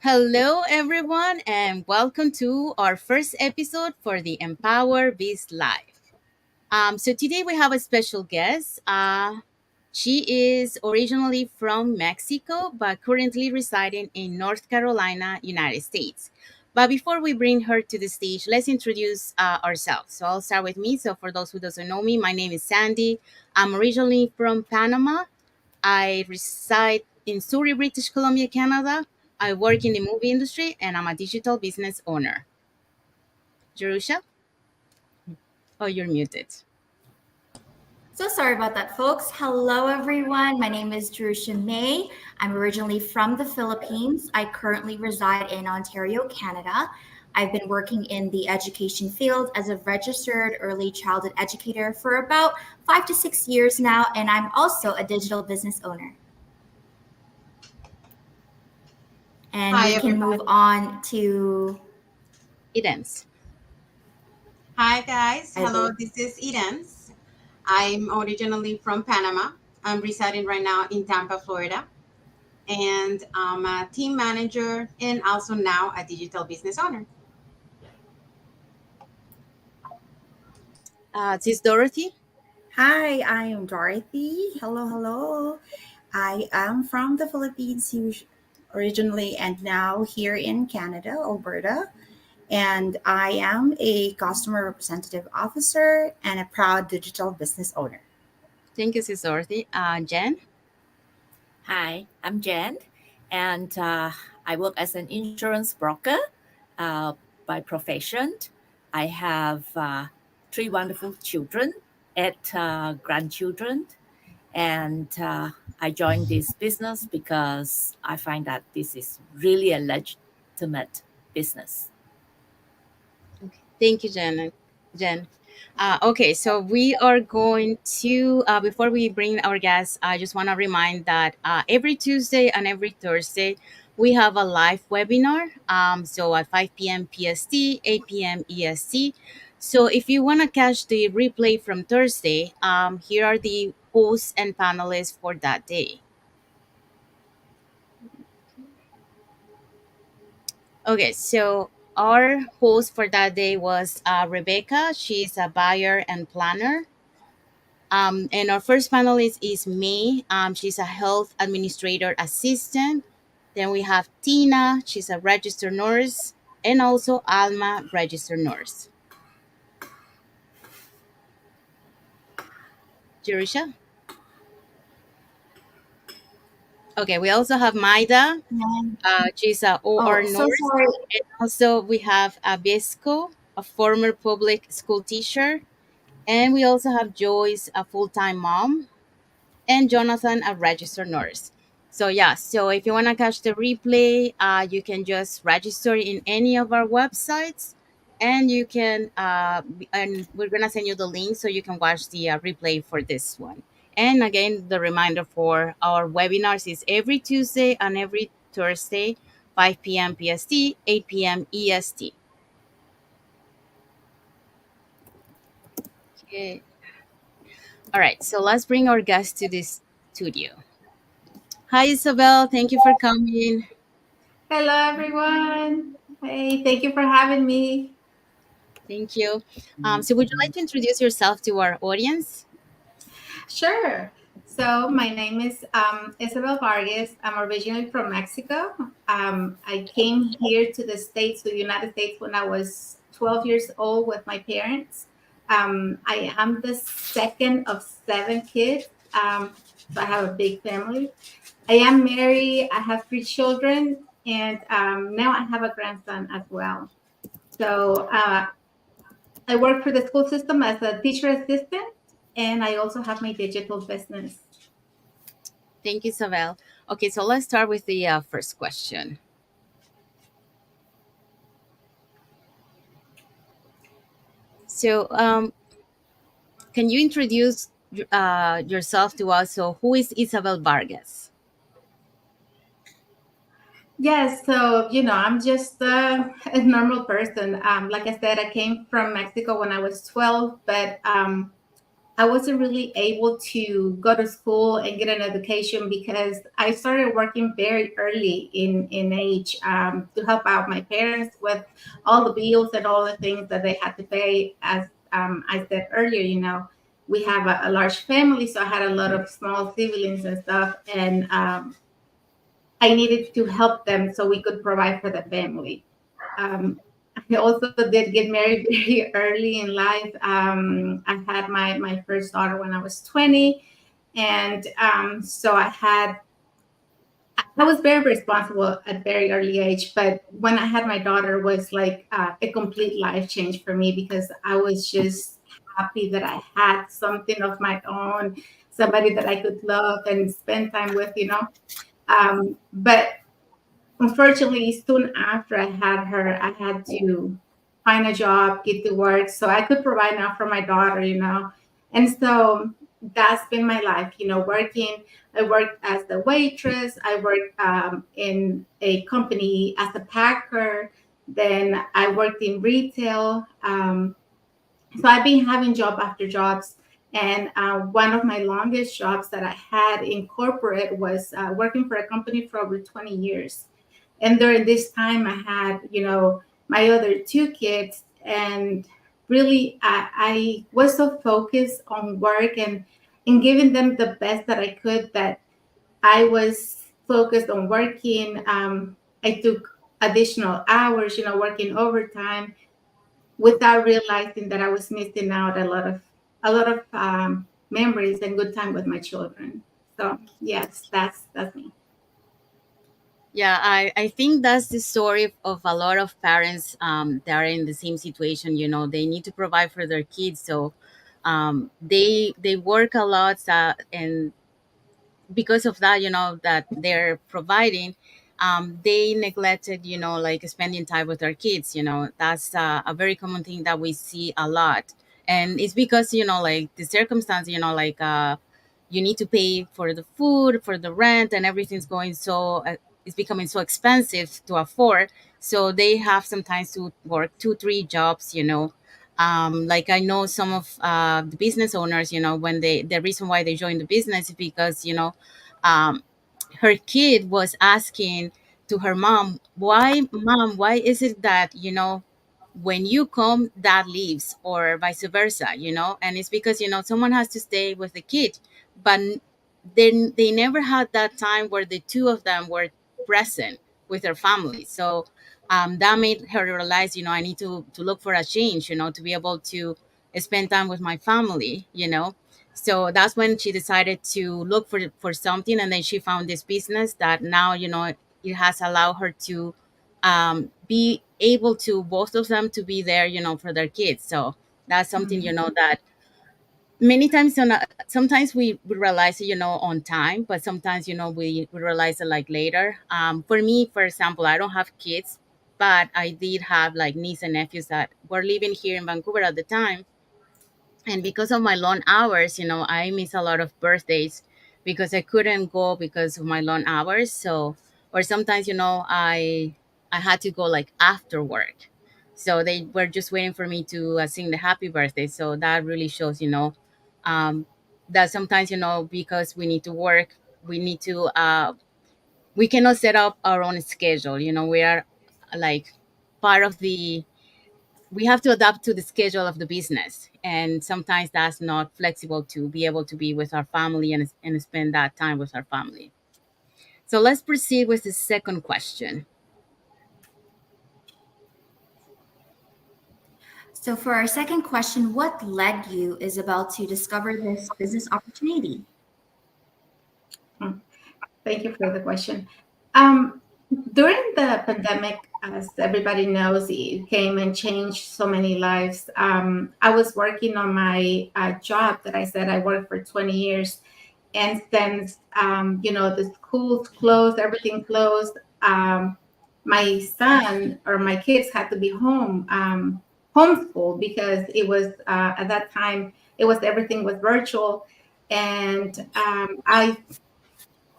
Hello, everyone, and welcome to our first episode for the Empower Biz Live. So today we have a special guest. She is originally from Mexico, but currently residing in North Carolina, United States. But before we bring her to the stage, let's introduce ourselves. So I'll start with me. So for those who doesn't know me, my name is Sandy. I'm originally from Panama. I reside in Surrey, British Columbia, Canada. I work in the movie industry and I'm a digital business owner. Jerusha? Oh, you're muted. So sorry about that, folks. Hello, everyone. My name is Drusha May. I'm originally from the Philippines. I currently reside in Ontario, Canada. I've been working in the education field as a registered early childhood educator for about 5 to 6 years now, and I'm also a digital business owner. And Hi, we can move everybody. on to It ends. Hi, guys. Hello, Isabel. this is Idens. I'm originally from Panama. I'm residing right now in Tampa, Florida, and I'm a team manager and also now a digital business owner. This is Dorothy. Hi, I am Dorothy. Hello, hello. I am from the Philippines originally and now here in Canada, Alberta. And I am a customer representative officer and a proud digital business owner. Thank you, Sis Dorothy. Jen? Hi, I'm Jen, and I work as an insurance broker uh, by profession. I have three wonderful children, eight grandchildren, and I joined this business because I find that this is really a legitimate business. Thank you, Jen. Okay, so we are going to, before we bring our guests, I just want to remind that every Tuesday and every Thursday, we have a live webinar. So at 5 p.m. PST, 8 p.m. EST. So if you want to catch the replay from Thursday, here are the hosts and panelists for that day. Okay, so our host for that day was Rebecca. She's a buyer and planner. And our first panelist is May. She's a health administrator assistant. Then we have Tina. She's a registered nurse. And also Alma, registered nurse. Jerusha? Okay, we also have Maida. She's a OR Oh, so nurse. sorry. And also we have Abesco, a former public school teacher. And we also have Joyce, a full-time mom, and Jonathan, a registered nurse. So yeah, so if you want to catch the replay, you can just register in any of our websites, and you can and we're gonna send you the link so you can watch the replay for this one. And again, the reminder for our webinars is every Tuesday and every Thursday, 5 p.m. PST, 8 p.m. EST. Okay. All right, so let's bring our guest to this studio. Hi, Isabel. Thank you for coming. Hello, everyone. Hey, thank you for having me. Thank you. So, would you like to introduce yourself to our audience? Sure. So, my name is Isabel Vargas. I'm originally from Mexico. I came here to the States, to the United States, when I was 12 years old with my parents. I am the second of seven kids. So, I have a big family. I am married. I have three children, and now I have a grandson as well. So, I work for the school system as a teacher assistant, and I also have my digital business. Thank you, Isabel. Okay, so let's start with the first question. So, can you introduce yourself to us? So, who is Isabel Vargas? Yes, so I'm just a normal person. Like I said, I came from Mexico when I was 12, but I wasn't really able to go to school and get an education because I started working very early in age, to help out my parents with all the bills and all the things that they had to pay. As I said earlier, we have a large family, so I had a lot of small siblings and stuff, and I needed to help them so we could provide for the family. I also did get married very early in life. I had my first daughter when I was 20. And so I was very responsible at very early age. But when I had my daughter was like a complete life change for me because I was just happy that I had something of my own, somebody that I could love and spend time with. But unfortunately, soon after I had her, I had to find a job, get to work, so I could provide now for my daughter. And so that's been my life, working. I worked as the waitress. I worked in a company as a packer. Then I worked in retail. So I've been having job after jobs. And one of my longest jobs that I had in corporate was working for a company for over 20 years. And during this time, I had, my other two kids. And really, I was so focused on work and giving them the best that I could that I was focused on working. I took additional hours, working overtime without realizing that I was missing out a lot of memories and good time with my children. So yes, that's me. Yeah, I think that's the story of a lot of parents that are in the same situation. They need to provide for their kids, so they work a lot, and because of that, that they're providing, they neglected, like spending time with their kids. That's a very common thing that we see a lot. And it's because, like the circumstance, like you need to pay for the food, for the rent, and everything's going so it's becoming so expensive to afford. So they have sometimes to work 2 3 jobs. Like I know some of the business owners, when the reason why they joined the business is because, um, her kid was asking to her mom, why is it that, when you come, dad leaves, or vice versa, and it's because, someone has to stay with the kid. But then they never had that time where the two of them were present with their family. So that made her realize, I need to look for a change, to be able to spend time with my family. So that's when she decided to look for something, and then she found this business that now, it has allowed her to be able to both of them to be there, for their kids. So that's something, Mhm. that many times sometimes we realize it, on time, but sometimes, we realize it like later. For me, for example, I don't have kids, but I did have like niece and nephews that were living here in Vancouver at the time. And because of my long hours, I miss a lot of birthdays because I couldn't go because of my long hours. So, or sometimes, I had to go like after work, so they were just waiting for me to sing the happy birthday. So that really shows, um, that sometimes, because we need to work, we need to we cannot set up our own schedule. We are like part of the we have to adapt to the schedule of the business, and sometimes that's not flexible to be able to be with our family and spend that time with our family. So let's proceed with the second question. So, for our second question, what led you, Isabel, to discover this business opportunity? Mm. Thank you for the question. Um, During the pandemic, as everybody knows, it came and changed so many lives. I was working on my job that I said I worked for 20 years. And since, the schools closed, everything closed, my son or my kids had to be home, homeschooled because it was, at that time, everything was virtual. And I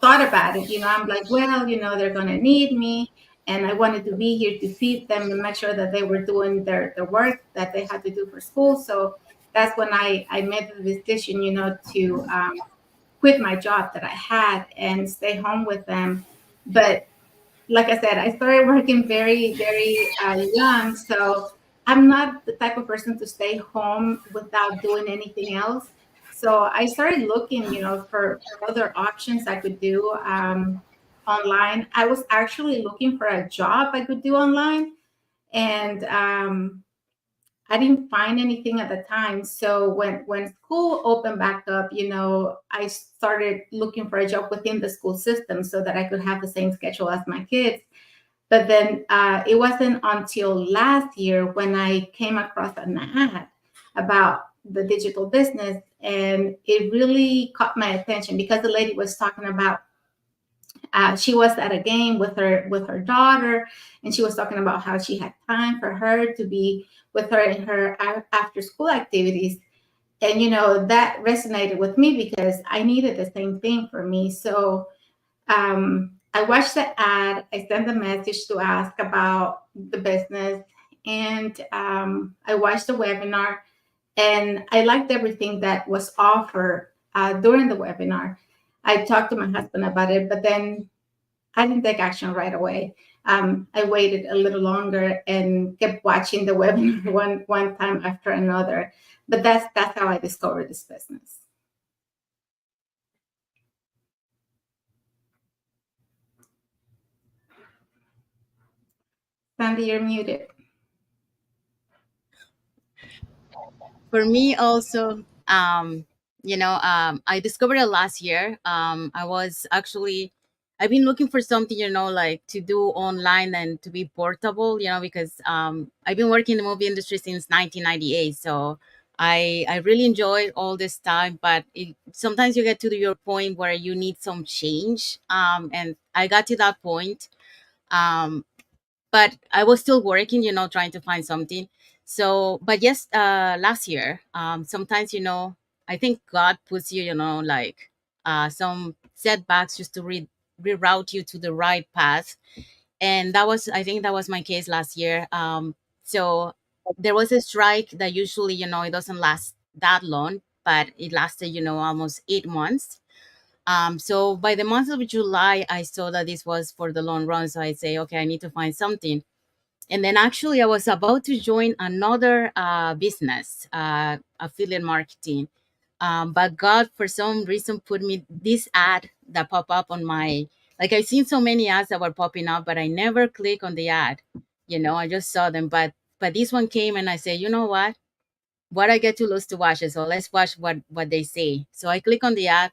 thought about it. I'm like, well, they're going to need me. And I wanted to be here to feed them and make sure that they were doing their work that they had to do for school. So that's when I made the decision, to quit my job that I had and stay home with them. But like I said, I started working very, very young. So I'm not the type of person to stay home without doing anything else. So I started looking, for other options I could do online. I was actually looking for a job I could do online. And I didn't find anything at the time. So when school opened back up, I started looking for a job within the school system so that I could have the same schedule as my kids. But then it wasn't until last year when I came across an ad about the digital business, and it really caught my attention because the lady was talking about she was at a game with her daughter, and she was talking about how she had time for her to be with her in her after school activities. And that resonated with me because I needed the same thing for me. So I watched the ad. I sent a message to ask about the business, and I watched the webinar, and I liked everything that was offered during the webinar. I talked to my husband about it, but then I didn't take action right away. I waited a little longer and kept watching the webinar one time after another. But that's how I discovered this business. Sandy, you're muted. For me also, I discovered it last year. I was actually, I've been looking for something, like to do online and to be portable, because I've been working in the movie industry since 1998. So I really enjoyed all this time, but sometimes you get to your point where you need some change. And I got to that point. Um, but I was still working, trying to find something. So, but yes, last year, sometimes, I think God puts you, like some setbacks just to reroute you to the right path. And I think that was my case last year. So there was a strike that usually, it doesn't last that long, but it lasted, almost 8 months. So by the month of July, I saw that this was for the long run. So I say, okay, I need to find something. And then actually, I was about to join another business, affiliate marketing. But God, for some reason, put me this ad that popped up on my, like I've seen so many ads that were popping up, but I never click on the ad. I just saw them. But this one came and I said, you know what? What I get to lose to watch it. So let's watch what they say. So I click on the ad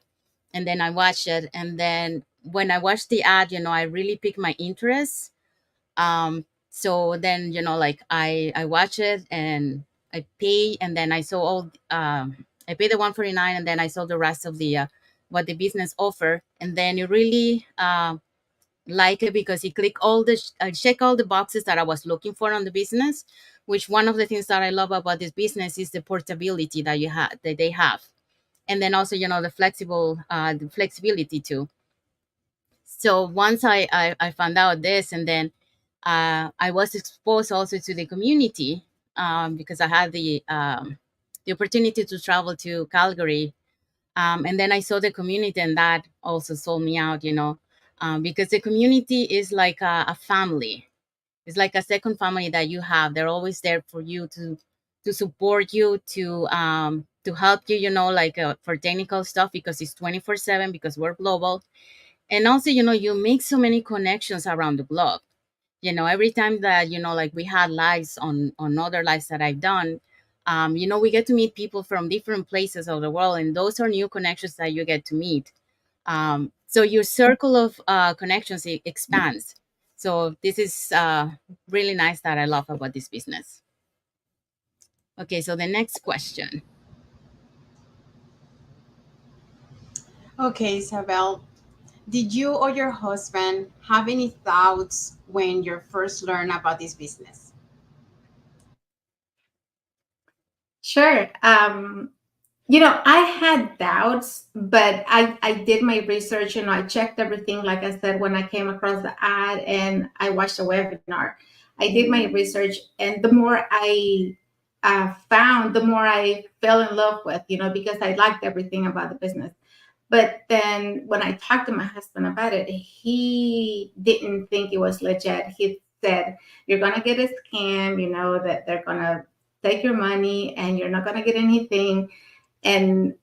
and then I watch it. And then when I watched the ad, I really piqued my interest. So then like I watch it and I pay, and then I saw all I pay the 149, and then I saw the rest of the what the business offer, and then you really like it because you click I check all the boxes that I was looking for on the business, which one of the things that I love about this business is the portability that they have, and then also the flexibility too. So once I found out this, and then I was exposed also to the community, because I had the opportunity to travel to Calgary, and then I saw the community, and that also sold me out, because the community is like a family. It's like a second family that you have. They're always there for you to support you, to help you, like for technical stuff, because it's 24/7, because we're global. And also, you make so many connections around the globe. Every time that, like we had lives on other lives that I've done, we get to meet people from different places of the world, and those are new connections that you get to meet. So your circle of connections expands. So this is really nice that I love about this business. Okay, so the next question. Okay, Isabel, did you or your husband have any thoughts when you first learned about this business? Sure. I had doubts, but I did my research. I checked everything, like I said, when I came across the ad and I watched the webinar. I did my research, and the more I found, the more I fell in love with, because I liked everything about the business. But then when I talked to my husband about it, he didn't think it was legit. He said, "You're going to get a scam, that they're going to take your money and you're not going to get anything." And,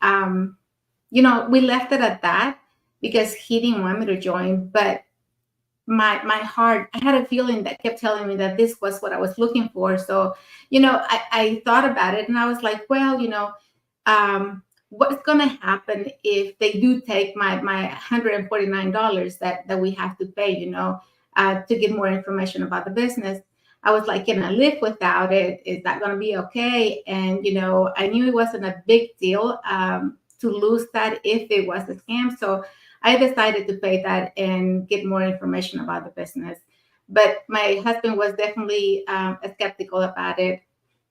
we left it at that because he didn't want me to join. But my heart, I had a feeling that kept telling me that this was what I was looking for. So, I thought about it and I was like, well, what's going to happen if they do take my $149 that we have to pay, to get more information about the business. I was like, can I live without it? Is that going to be okay? And, I knew it wasn't a big deal to lose that if it was a scam. So I decided to pay that and get more information about the business. But my husband was definitely skeptical about it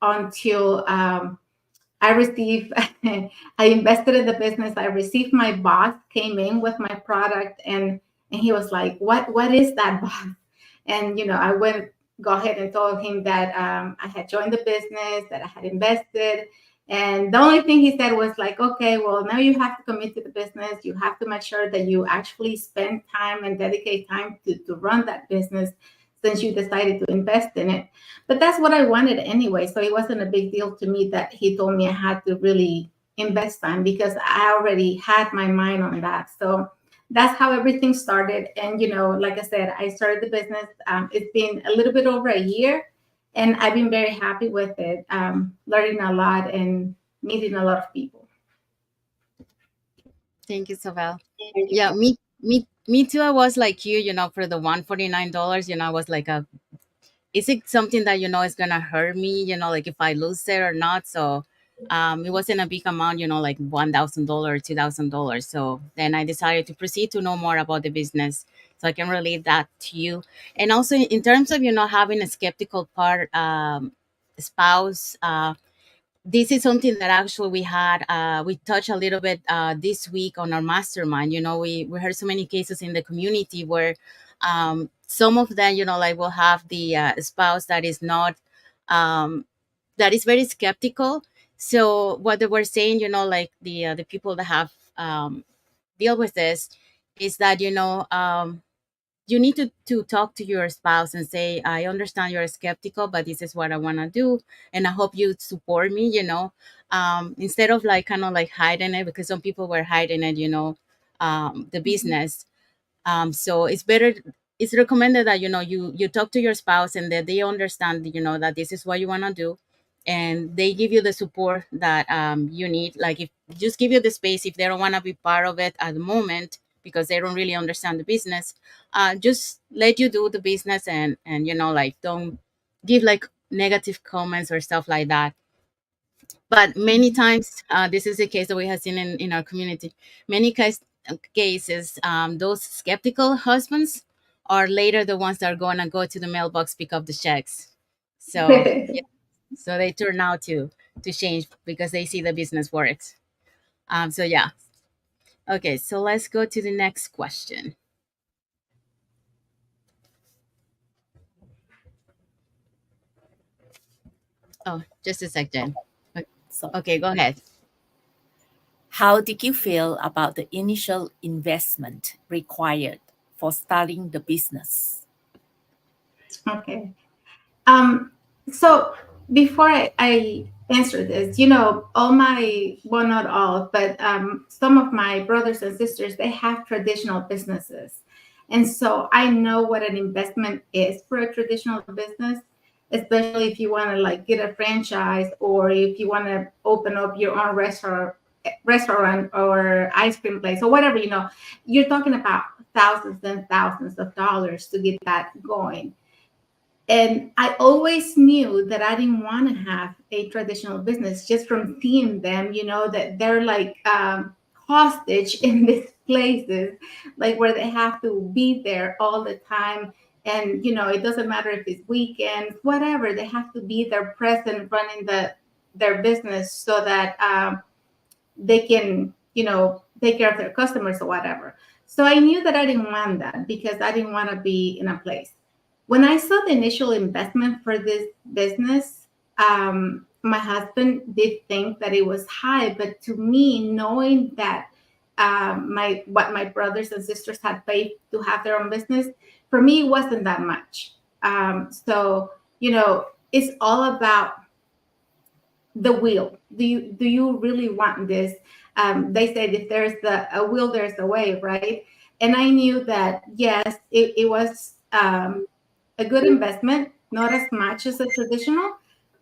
until I received, I invested in the business. I received, my boss came in with my product, and he was like, what is that, boss? And, I go ahead and told him that I had joined the business, that I had invested. And the only thing he said was like, okay, well, now you have to commit to the business. You have to make sure that you actually spend time and dedicate time to run that business since you decided to invest in it. But that's what I wanted anyway. So it wasn't a big deal to me that he told me I had to really invest time because I already had my mind on that. So that's how everything started. And, like I said, I started the business. It's been a little bit over a year, and I've been very happy with it, learning a lot and meeting a lot of people. Thank you, Isabel. Yeah, me too. I was like you, for the $149, I was like, is it something that is gonna hurt me, like if I lose it or not? So it wasn't a big amount, like $1,000, $2,000. So then I decided to proceed to know more about the business, so I can relate that to you. And also in terms of having a skeptical part, spouse, this is something that actually we touched a little bit this week on our mastermind. We heard so many cases in the community where some of them, like will have the spouse that is not that is very skeptical. So what they were saying, like the people that have deal with this, is that you need to talk to your spouse and say, I understand you're skeptical, but this is what I want to do, and I hope you support me, instead of like kind of like hiding it, because some people were hiding it, the business. So it's better, it's recommended that you talk to your spouse and that they understand, that this is what you want to do, and they give you the support that you need. Like, if just give you the space, if they don't want to be part of it at the moment because they don't really understand the business, just let you do the business, and like, don't give like negative comments or stuff like that. But many times, this is a case that we have seen in our community. Many cases, those skeptical husbands are later the ones that are going to go to the mailbox, pick up the checks. So yeah, so they turn out to change because they see the business works. So yeah. Okay, so let's go to the next question. Oh, just a second. So, Okay, go ahead. how did you feel about the initial investment required for starting the business? Okay. So before I answer this, all my, well, not all, but some of my brothers and sisters, they have traditional businesses. And so I know what an investment is for a traditional business, especially if you want to like get a franchise, or if you want to open up your own restaurant or ice cream place or whatever, you're talking about thousands and thousands of dollars to get that going. And I always knew that I didn't want to have a traditional business, just from seeing them, that they're like hostage in these places, like where they have to be there all the time. And, it doesn't matter if it's weekends, whatever, they have to be there present running their business so that they can, take care of their customers or whatever. So I knew that I didn't want that because I didn't want to be in a place. When I saw the initial investment for this business, my husband did think that it was high, but to me, knowing that my what my brothers and sisters had paid to have their own business, for me, it wasn't that much. So it's all about the will. Do you really want this? They said if there's a will, there's a way, right? And I knew that yes, it was a good investment, not as much as a traditional,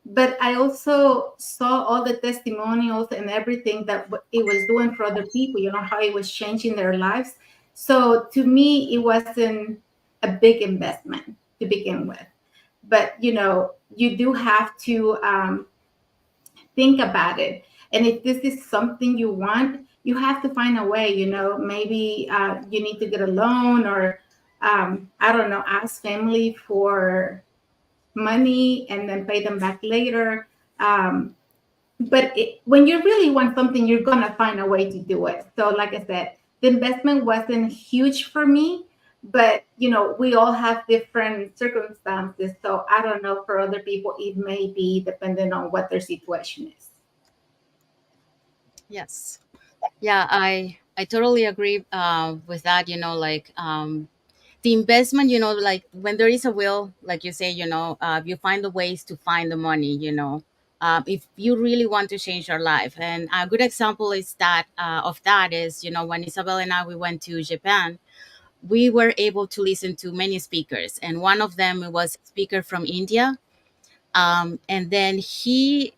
but I also saw all the testimonials and everything that it was doing for other people. You know how it was changing their lives. So to me, it wasn't a big investment to begin with, but you do have to think about it. And if this is something you want, you have to find a way. Maybe you need to get a loan, or I don't know, ask family for money and then pay them back later. But when you really want something, you're gonna find a way to do it. So like I said, the investment wasn't huge for me, but we all have different circumstances. So I don't know, for other people it may be dependent on what their situation is. Yes. Yeah, I totally agree with that. Like the investment. Like when there is a will, like you say, you find the ways to find the money. If you really want to change your life, and a good example is that of that is when Isabel and I we went to Japan, we were able to listen to many speakers, and one of them was a speaker from India. And then he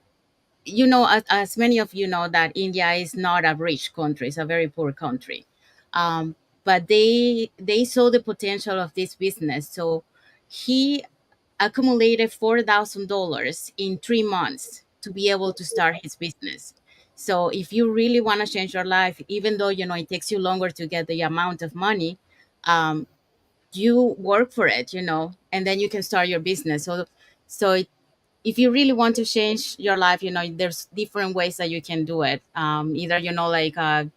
as many of you know, that India is not a rich country; it's a very poor country. Um, but they saw the potential of this business, so he accumulated $4,000 in 3 months to be able to start his business. So if you really want to change your life, even though it takes you longer to get the amount of money, um, you work for it, and then you can start your business. So if you really want to change your life, there's different ways that you can do it. Either like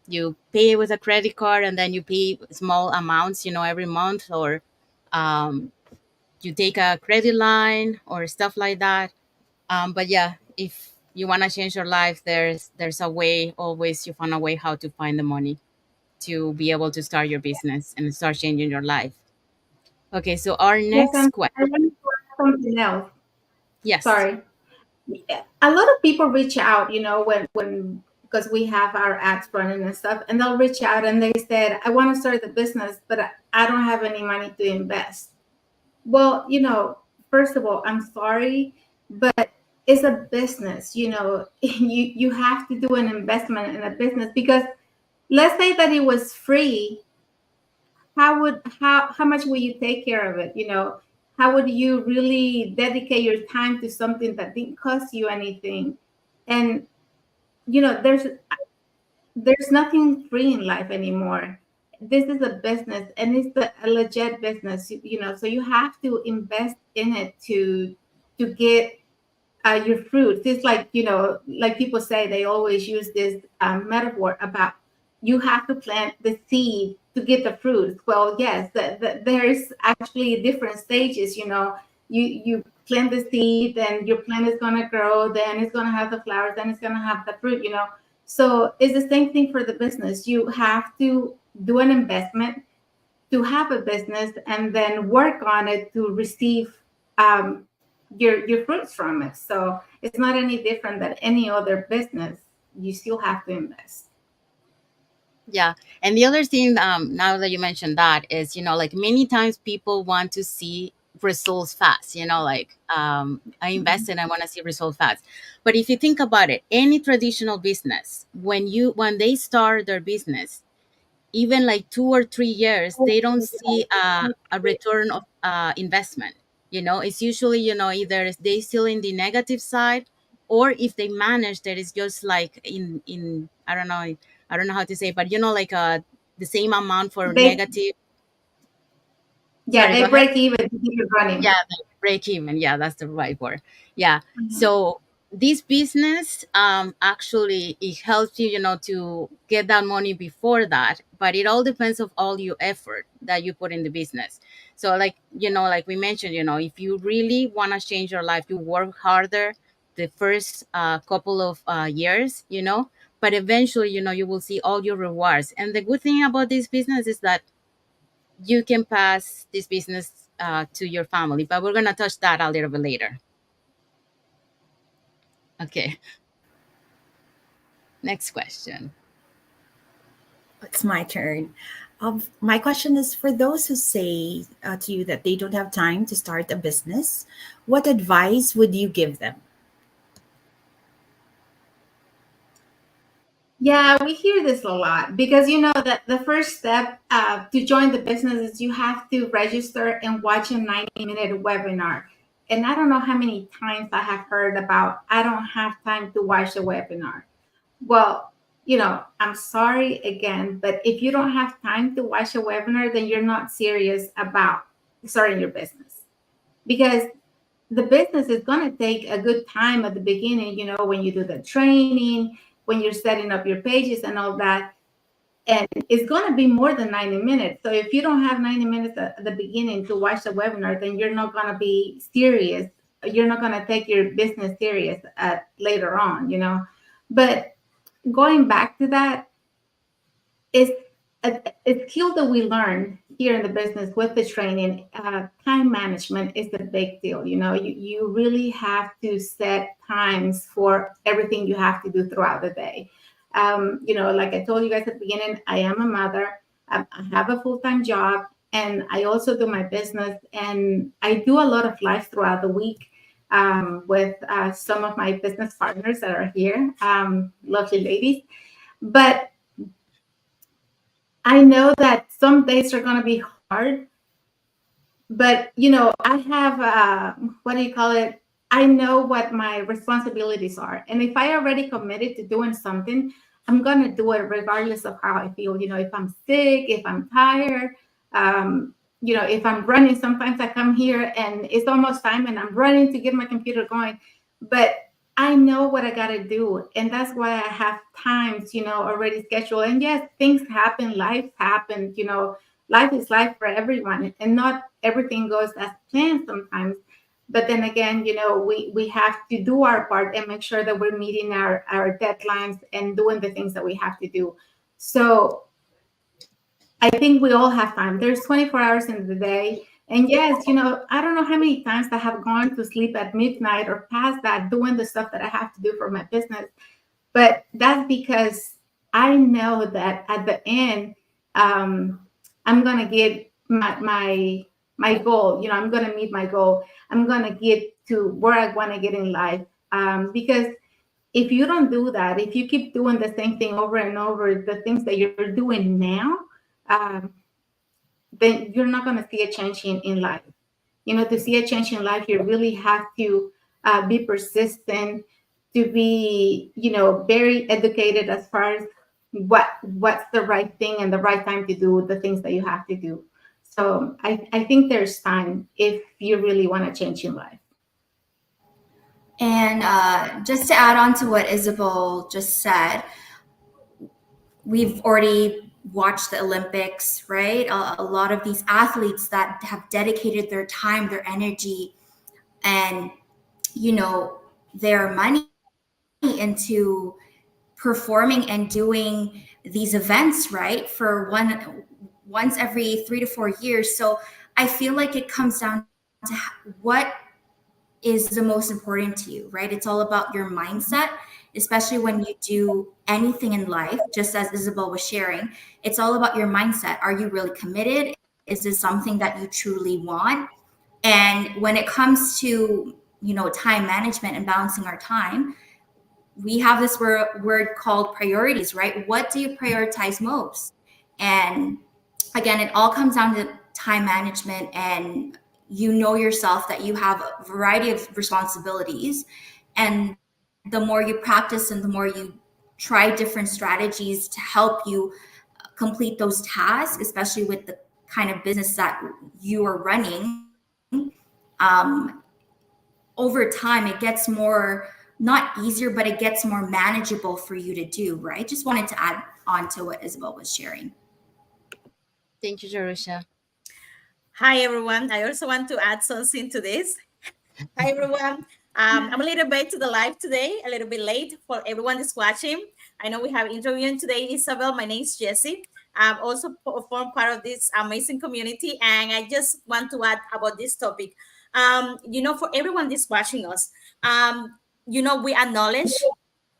you pay with a credit card and then you pay small amounts every month, or um, you take a credit line or stuff like that. But yeah, if you want to change your life, there's a way. Always you find a way how to find the money to be able to start your business and start changing your life. Okay, so our Yes, next and question. I want to add something else. Yes. Sorry. A lot of people reach out, when because we have our ads running and stuff, and they'll reach out and they said, I want to start the business, but I don't have any money to invest. Well, first of all, I'm sorry, but it's a business. You have to do an investment in a business, because let's say that it was free. How much will you take care of it? How would you really dedicate your time to something that didn't cost you anything? And there's nothing free in life anymore. This is a business, and it's a legit business. So you have to invest in it to get your fruits. It's like, like people say, they always use this metaphor about you have to plant the seed to get the fruits. Well, yes, there's actually different stages. You plant the seed, then your plant is going to grow, then it's going to have the flowers, then it's going to have the fruit. So it's the same thing for the business. You have to do an investment to have a business, and then work on it to receive um, your fruits from it. So it's not any different than any other business. You still have to invest. Yeah. And the other thing, now that you mentioned that, is, like many times people want to see results fast, like I invested, I want to see results fast. But if you think about it, any traditional business, when they start their business, even like 2 or 3 years, they don't see a return of investment. It's usually, either they still in the negative side, or if they manage that, it's just like in I don't know how to say, but like the same amount for They negative. Yeah, Sorry, go they ahead. break even to keep it Yeah, running. the break even. Yeah, that's the right word. Yeah. Mhm. So this business actually it helps you, to get that money before that, but it all depends of all your effort that you put in the business. So like, like we mentioned, if you really want to change your life, you work harder, the first couple of years, but eventually, you will see all your rewards. And the good thing about this business is that you can pass this business to your family, but we're going to touch that a little bit later. Okay. Next question. It's my turn. My question is for those who say to you that they don't have time to start a business, what advice would you give them? Yeah, we hear this a lot because you know that the first step to join the business is you have to register and watch a 90-minute webinar. And I don't know how many times I have heard about, I don't have time to watch the webinar. Well, I'm sorry again, but if you don't have time to watch a webinar, then you're not serious about starting your business. Because the business is going to take a good time at the beginning, when you do the training, when you're setting up your pages and all that. And it's going to be more than 90 minutes. So if you don't have 90 minutes at the beginning to watch the webinar, then you're not going to be serious. You're not going to take your business serious later on. But going back to that, is a skill that we learn here in the business with the training. Time management is a big deal. You really have to set times for everything you have to do throughout the day. Like I told you guys at the beginning, I am a mother. I have a full-time job, and I also do my business, and I do a lot of lives throughout the week with some of my business partners that are here, lovely ladies. But I know that some days are going to be hard, but I have what do you call it? I know what my responsibilities are, and if I already committed to doing something, I'm going to do it regardless of how I feel. If I'm sick, if I'm tired, if I'm running. Sometimes I come here and it's almost time, and I'm running to get my computer going, but I know what I got to do. And that's why I have times, already scheduled. And yes, things happen, life happens, life is life for everyone. And not everything goes as planned sometimes. But then again, we have to do our part and make sure that we're meeting our deadlines and doing the things that we have to do. So I think we all have time. There's 24 hours in the day. And yes, I don't know how many times I have gone to sleep at midnight or past that doing the stuff that I have to do for my business. But that's because I know that at the end, I'm gonna get my goal. I'm gonna meet my goal. I'm gonna get to where I want to get in life. Because if you don't do that, if you keep doing the same thing over and over, the things that you're doing now, um, then you're not going to see a change in life. To see a change in life, you really have to be persistent, to be, very educated as far as what's the right thing and the right time to do the things that you have to do. So I think there's time if you really want to change in life. And just to add on to what Isabel just said, we've already watched the Olympics, right? A lot of these athletes that have dedicated their time, their energy, and their money into performing and doing these events, right? For once every 3 to 4 years. So I feel like it comes down to what is the most important to you, right? It's all about your mindset, especially when you do anything in life, just as Isabel was sharing. It's all about your mindset. Are you really committed? Is this something that you truly want? And when it comes to, time management and balancing our time, we have this word called priorities, right? What do you prioritize most? And again, it all comes down to time management, and yourself that you have a variety of responsibilities. And the more you practice and the more you try different strategies to help you complete those tasks, especially with the kind of business that you are running, um, over time, it gets more, not easier, but it gets more manageable for you to do, right? Just wanted to add on to what Isabel was sharing. Thank you, Jerusha. Hi, everyone. I also want to add something to this. Hi, everyone. I'm a little bit to the live today, a little bit late for everyone that's watching. I know we have interviewing today, Isabel. My name is Jessie. I'm also form part of this amazing community, and I just want to add about this topic. For everyone that's watching us, we acknowledge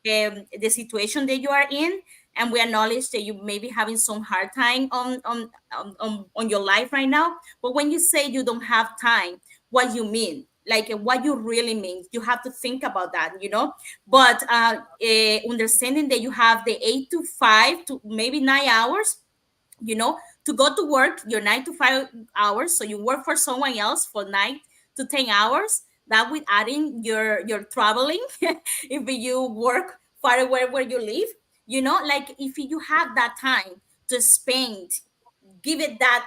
the situation that you are in, and we acknowledge that you may be having some hard time on your life right now. But when you say you don't have time, what you mean, like what you really mean, you have to think about that. But understanding that you have the 8 to 5 to maybe 9 hours, you know, to go to work your 9 to 5 hours. So you work for someone else for 9 to 10 hours. That with adding your traveling, if you work far away where you live, like if you have that time to spend, give it that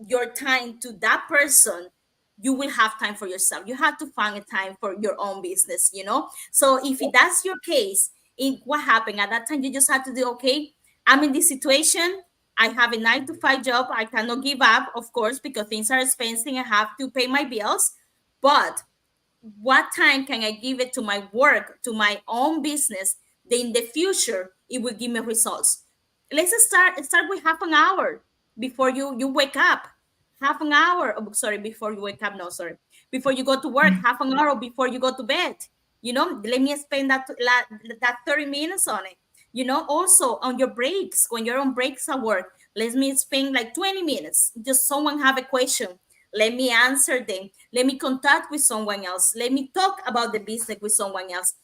your time to that person, you will have time for yourself. You have to find a time for your own business. So if that's your case, in what happened at that time, you just have to do, okay, I'm in this situation. I have a 9 to 5 job. I cannot give up, of course, because things are expensive. I have to pay my bills. But what time can I give it to my work, to my own business, that in the future it will give me results? Let's start with half an hour before you wake up. Half an hour, oh, sorry, before you wake up, no, sorry. Before you go to work, half an hour before you go to bed. Let me spend that 30 minutes on it. Also on your breaks, when you're on breaks at work, let me spend like 20 minutes. Just someone have a question, let me answer them. Let me contact with someone else. Let me talk about the business with someone else.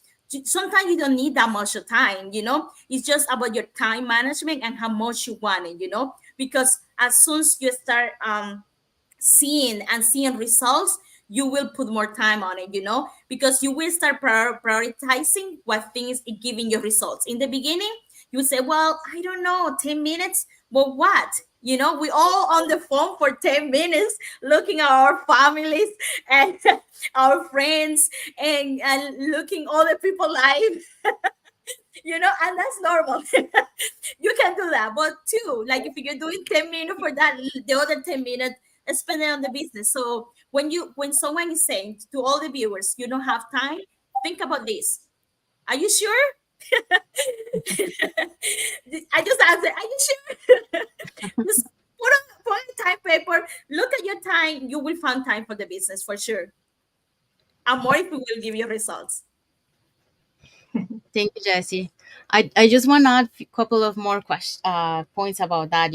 Sometimes you don't need that much of time. It's just about your time management and how much you want it. Because as soon as you start seeing results, you will put more time on it, because you will start prioritizing what things is giving you results. In the beginning, you say, well, I don't know, 10 minutes, but what? We all on the phone for 10 minutes looking at our families and our friends, and looking other people live, and that's normal. You can do that. But two, like if you're doing 10 minutes for that, the other 10 minutes, spend it on the business. So when someone is saying to all the viewers, you don't have time, think about this. Are you sure? I just answered, are you sure? Just put on a time paper, look at your time, you will find time for the business for sure. And more if we will give you results. Thank you, Jesse. I just want to add a couple of more points about that.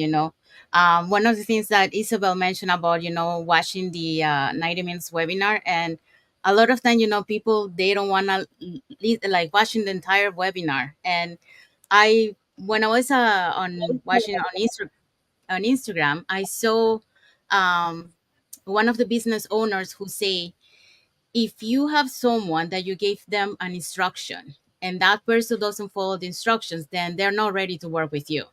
One of the things that Isabel mentioned about, watching the 90 minutes webinar, and a lot of time, people, they don't want to like watching the entire webinar. And when I was on watching on Instagram, I saw um, one of the business owners who say, if you have someone that you gave them an instruction and that person doesn't follow the instructions, then they're not ready to work with you.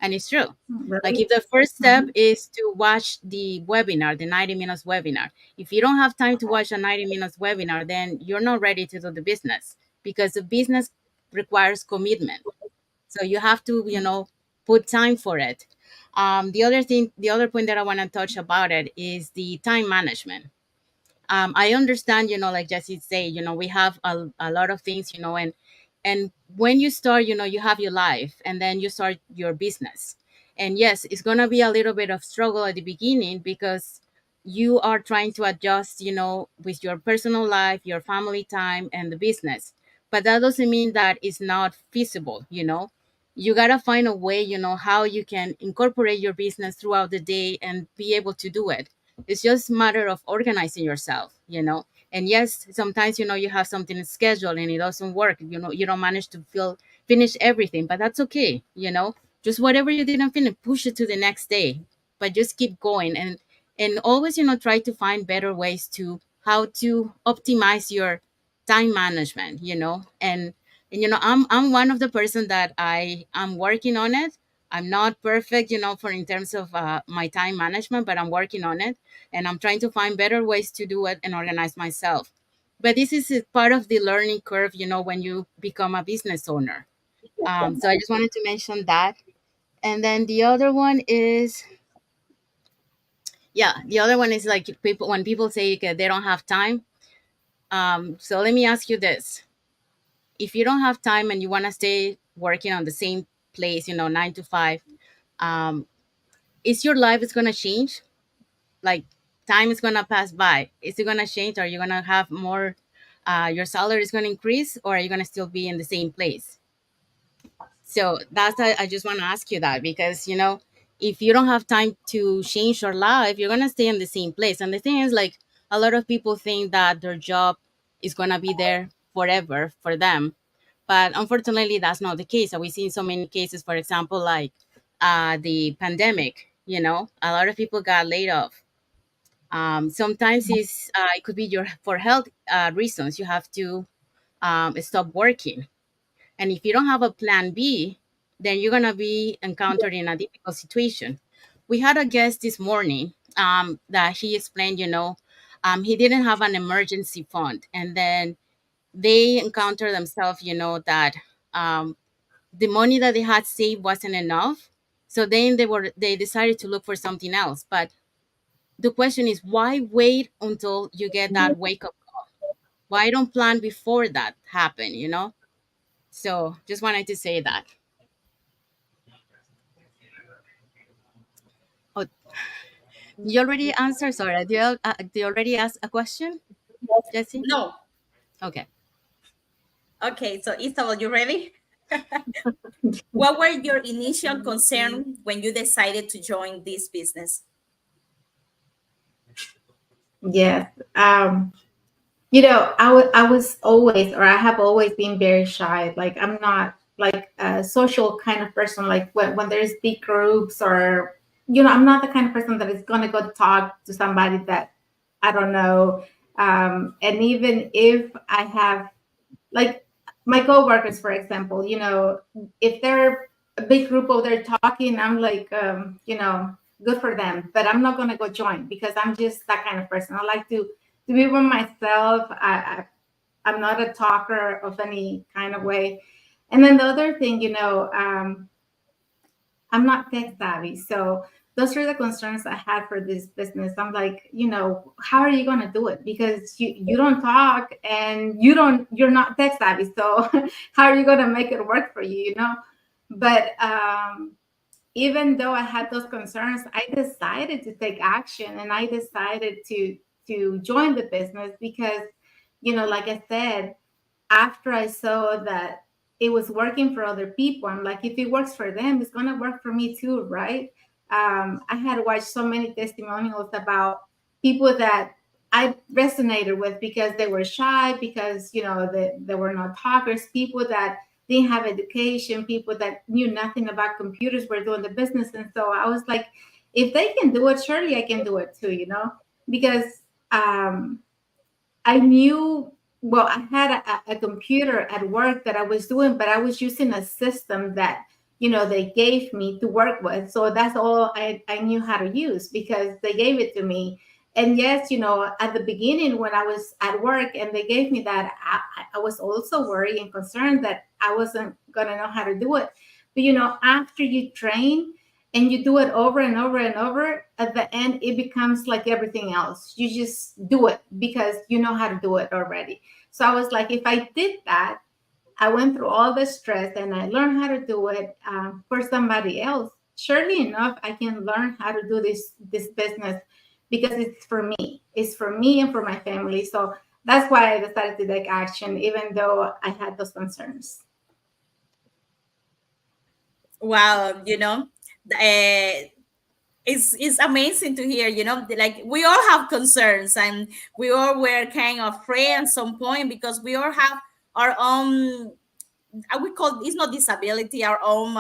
And it's true. Like Right. if the first step Mhm. is to watch the webinar, the 90 minutes webinar, if you don't have time to watch a 90 minutes webinar, then you're not ready to do the business, because the business requires commitment. So you have to, put time for it. The other point that I want to touch about it is the time management. I understand, like Jesse say, we have a lot of things, and when you start, you have your life and then you start your business. And yes, it's going to be a little bit of struggle at the beginning, because you are trying to adjust, with your personal life, your family time, and the business. But that doesn't mean that it's not feasible. You got to find a way, how you can incorporate your business throughout the day and be able to do it. It's just a matter of organizing yourself. And yes, sometimes, you have something scheduled and it doesn't work. You don't manage to finish everything, but that's okay. Just whatever you didn't finish, push it to the next day, but just keep going. And always, try to find better ways to how to optimize your time management. And I'm one of the person that I'm working on it. I'm not perfect, for in terms of my time management, but I'm working on it, and I'm trying to find better ways to do it and organize myself. But this is a part of the learning curve, when you become a business owner. So I just wanted to mention that. And then the other one is, yeah, the other one is like, people when people say, okay, they don't have time. So let me ask you this: if you don't have time and you want to stay working on the same place, 9 to 5, um, is your life is gonna change? Like, time is gonna pass by. Is it gonna change? Are you gonna have more? Your salary is gonna increase, or are you gonna still be in the same place? So that's I just want to ask you that, because if you don't have time to change your life, you're gonna stay in the same place. And the thing is, like, a lot of people think that their job is gonna be there forever for them, but unfortunately, that's not the case. So we've seen so many cases, for example, like the pandemic. A lot of people got laid off. Sometimes it could be your for health reasons. You have to stop working, and if you don't have a plan B, then you're gonna be encountered in a difficult situation. We had a guest this morning that he explained, he didn't have an emergency fund, and then they encountered themselves, that um, the money that they had saved wasn't enough. So then they decided to look for something else. But the question is, why wait until you get that wake up call? Why don't plan before that happen? So just wanted to say that. Oh, you already answered. Sorry, do you already ask a question, Jesse? No. Okay. Okay, so Isabel, you ready? What were your initial concern when you decided to join this business? Yes. I was always, or I have always been very shy. Like, I'm not like a social kind of person. Like, when there's big groups, or, I'm not the kind of person that is going to go talk to somebody that I don't know. And even if I have, like, my coworkers, for example, if they're a big group over there talking, I'm like, good for them, but I'm not going to go join, because I'm just that kind of person. I like to be with myself. I'm not a talker of any kind of way. And then the other thing, I'm not tech savvy. So those are the concerns I had for this business. I'm like, how are you going to do it? Because you don't talk, and you're not tech savvy. So how are you going to make it work for you? But even though I had those concerns, I decided to take action, and I decided to join the business, because, like I said, after I saw that it was working for other people, I'm like, if it works for them, it's gonna work for me too, right? I had watched so many testimonials about people that I resonated with, because they were shy, because they were not talkers, people that didn't have education, people that knew nothing about computers were doing the business. And so I was like, if they can do it, surely I can do it too, because um, I knew, well, I had a computer at work that I was doing, but I was using a system that, they gave me to work with. So that's all I knew how to use, because they gave it to me. And yes, at the beginning when I was at work and they gave me that, I was also worried and concerned that I wasn't going to know how to do it. But, after you train, and you do it over and over and over, at the end it becomes like everything else. You just do it because you know how to do it already. So I was like, if I did that, I went through all the stress and I learned how to do it for somebody else, surely enough I can learn how to do this business, because it's for me and for my family. So that's why I decided to take action, even though I had those concerns. Wow, it's amazing to hear, like we all have concerns, and we all were kind of afraid at some point, because we all have our own, I would call, it's not disability, our own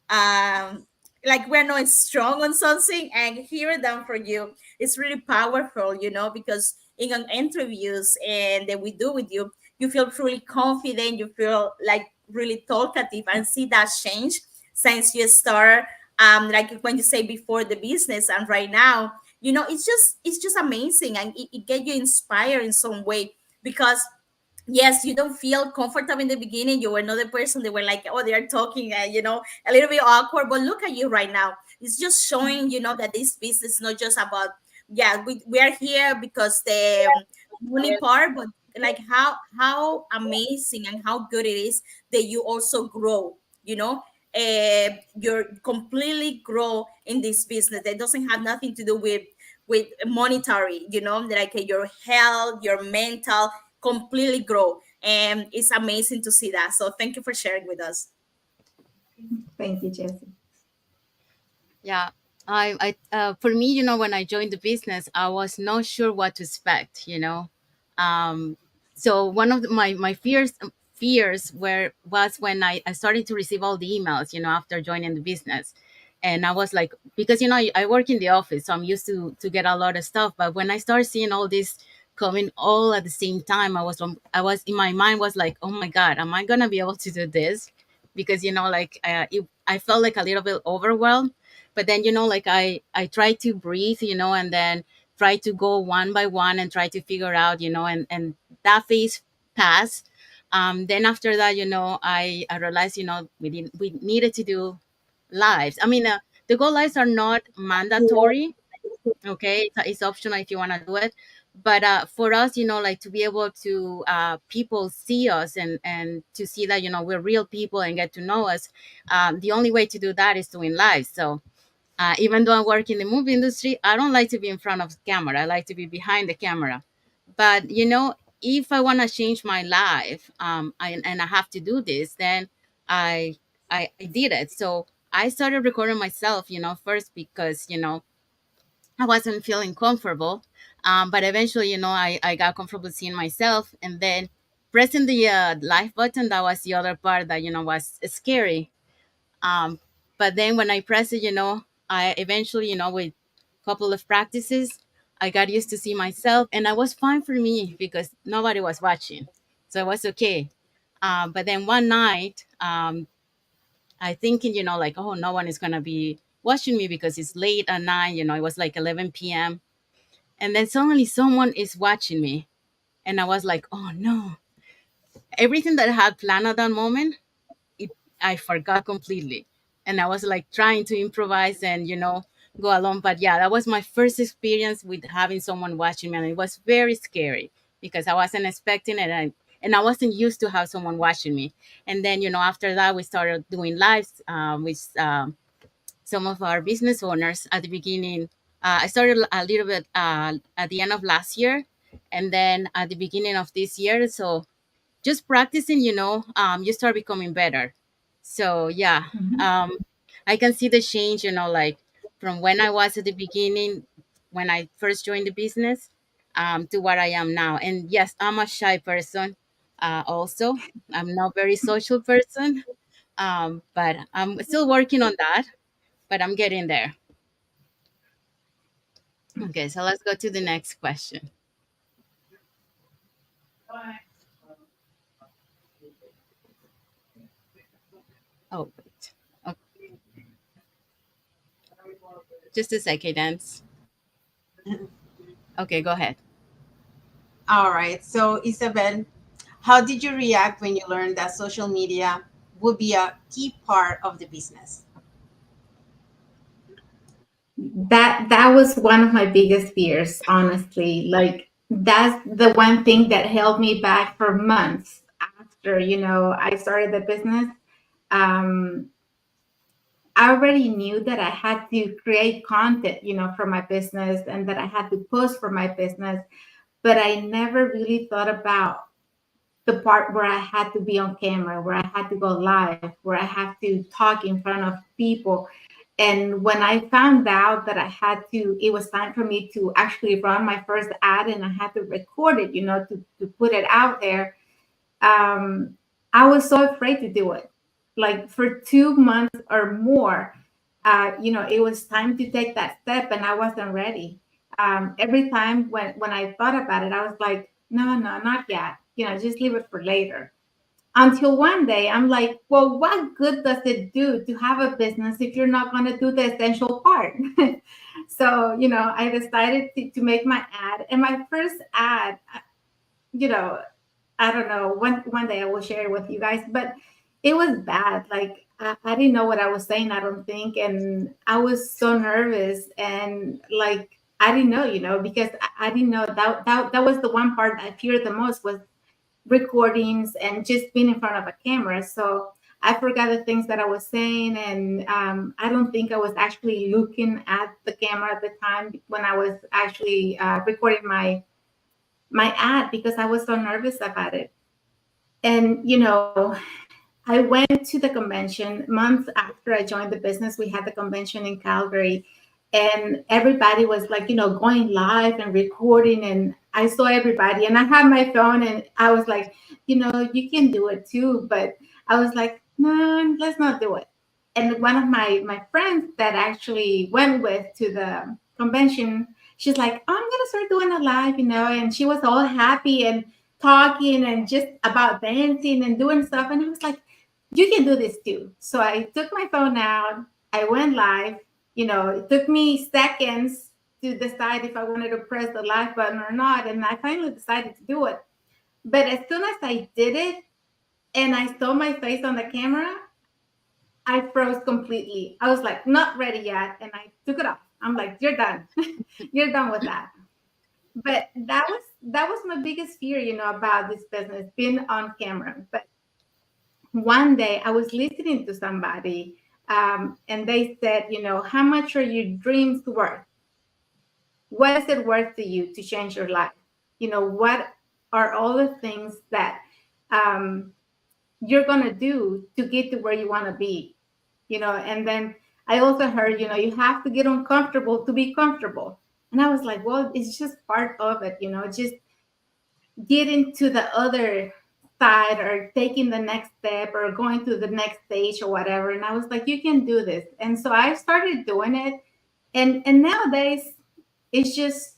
um like we're not strong on something, and hearing them from you, it's really powerful, because in an interviews and that we do with you, you feel truly confident, you feel like really talkative, and see that change since you start, like when you say before the business and right now, it's just amazing, and it get you inspired in some way, because yes, you don't feel comfortable in the beginning. You were not the person. They were like, oh, they are talking, a little bit awkward. But look at you right now. It's just showing, that this business is not just about, yeah, we are here because money part, but like how amazing and how good it is that you also grow, you know. You're completely grow in this business that doesn't have nothing to do with monetary, you know, like your health, your mental completely grow, and it's amazing to see that. So thank you for sharing with us. Thank you, Jesse. Yeah, for me, when I joined the business, I was not sure what to expect. Um, so one of my fears was when I started to receive all the emails, after joining the business, and I was like, because I work in the office, so I'm used to get a lot of stuff. But when I started seeing all this coming all at the same time, I was in my mind was like, oh my God, am I gonna be able to do this? Because like I felt like a little bit overwhelmed. But then like I try to breathe, and then try to go one by one and try to figure out, and that phase passed. Then after that, I realized, we needed to do lives. I mean, the go lives are not mandatory. Okay, it's optional if you want to do it. But for us, like to be able to people see us, and to see that we're real people and get to know us. The only way to do that is doing live. So even though I work in the movie industry, I don't like to be in front of the camera. I like to be behind the camera. But if I want to change my life, and I have to do this, then I, I did it. So I started recording myself, first because I wasn't feeling comfortable, but eventually, I got comfortable seeing myself, and then pressing the live button. That was the other part that was scary. um, but then when I press it, I eventually, with a couple of practices, I got used to see myself, and I was fine for me because nobody was watching, so it was okay. But then one night, I thinking, like, oh, no one is gonna be watching me because it's late at night. It was like 11 p.m., and then suddenly someone is watching me, and I was like, oh no, everything that I had planned at that moment, it I forgot completely. And I was like trying to improvise and go along. But yeah, that was my first experience with having someone watching me, and it was very scary because I wasn't expecting it, and I wasn't used to have someone watching me. And then after that, we started doing lives with some of our business owners at the beginning. I started a little bit at the end of last year, and then at the beginning of this year. So just practicing, you start becoming better. So yeah, Mhm. um, I can see the change, like from when I was at the beginning, when I first joined the business, to what I am now. And yes, I'm a shy person. Also, I'm not very social person, but I'm still working on that. But I'm getting there. Okay, so let's go to the next question. Oh, wait. Okay, just a second, Dance. Okay, go ahead. All right. So, Isabel, how did you react when you learned that social media would be a key part of the business? That was one of my biggest fears, honestly. Like that's the one thing that held me back for months after, I started the business. Um, I already knew that I had to create content, for my business and that I had to post for my business, but I never really thought about the part where I had to be on camera, where I had to go live, where I had to talk in front of people. And when I found out that it was time for me to actually run my first ad and I had to record it, to put it out there, I was so afraid to do it. Like for 2 months or more, it was time to take that step and I wasn't ready. Every time when I thought about it, I was like, no, no, not yet. Just leave it for later. Until one day, I'm like, well, what good does it do to have a business if you're not going to do the essential part? So, I decided to make my ad. And my first ad, you know, I don't know. One day I will share it with you guys, but it was bad. Like I didn't know what I was saying, I don't think. And I was so nervous and like I didn't know, because I didn't know that was the one part I feared the most was recordings and just being in front of a camera. So I forgot the things that I was saying, and I don't think I was actually looking at the camera at the time when I was actually recording my ad because I was so nervous about it. And I went to the convention months after I joined the business. We had the convention in Calgary, and everybody was like, going live and recording. And I saw everybody, and I had my phone, and I was like, you can do it too. But I was like, no, let's not do it. And one of my friends that actually went with to the convention, she's like, I'm gonna start doing a live, and she was all happy and talking and just about dancing and doing stuff. And I was like, you can do this too. So I took my phone out, I went live. It took me seconds to decide if I wanted to press the live button or not. And I finally decided to do it. But as soon as I did it and I saw my face on the camera, I froze completely. I was like, not ready yet. And I took it off. I'm like, you're done. You're done with that. But that was my biggest fear, about this business, being on camera. But one day I was listening to somebody, and they said, how much are your dreams worth? What is it worth to you to change your life? What are all the things that you're going to do to get to where you want to be? And then I also heard, you have to get uncomfortable to be comfortable. And I was like, well, it's just part of it, just getting to the other side or taking the next step or going to the next stage or whatever. And I was like, you can do this. And so I started doing it. And nowadays it's just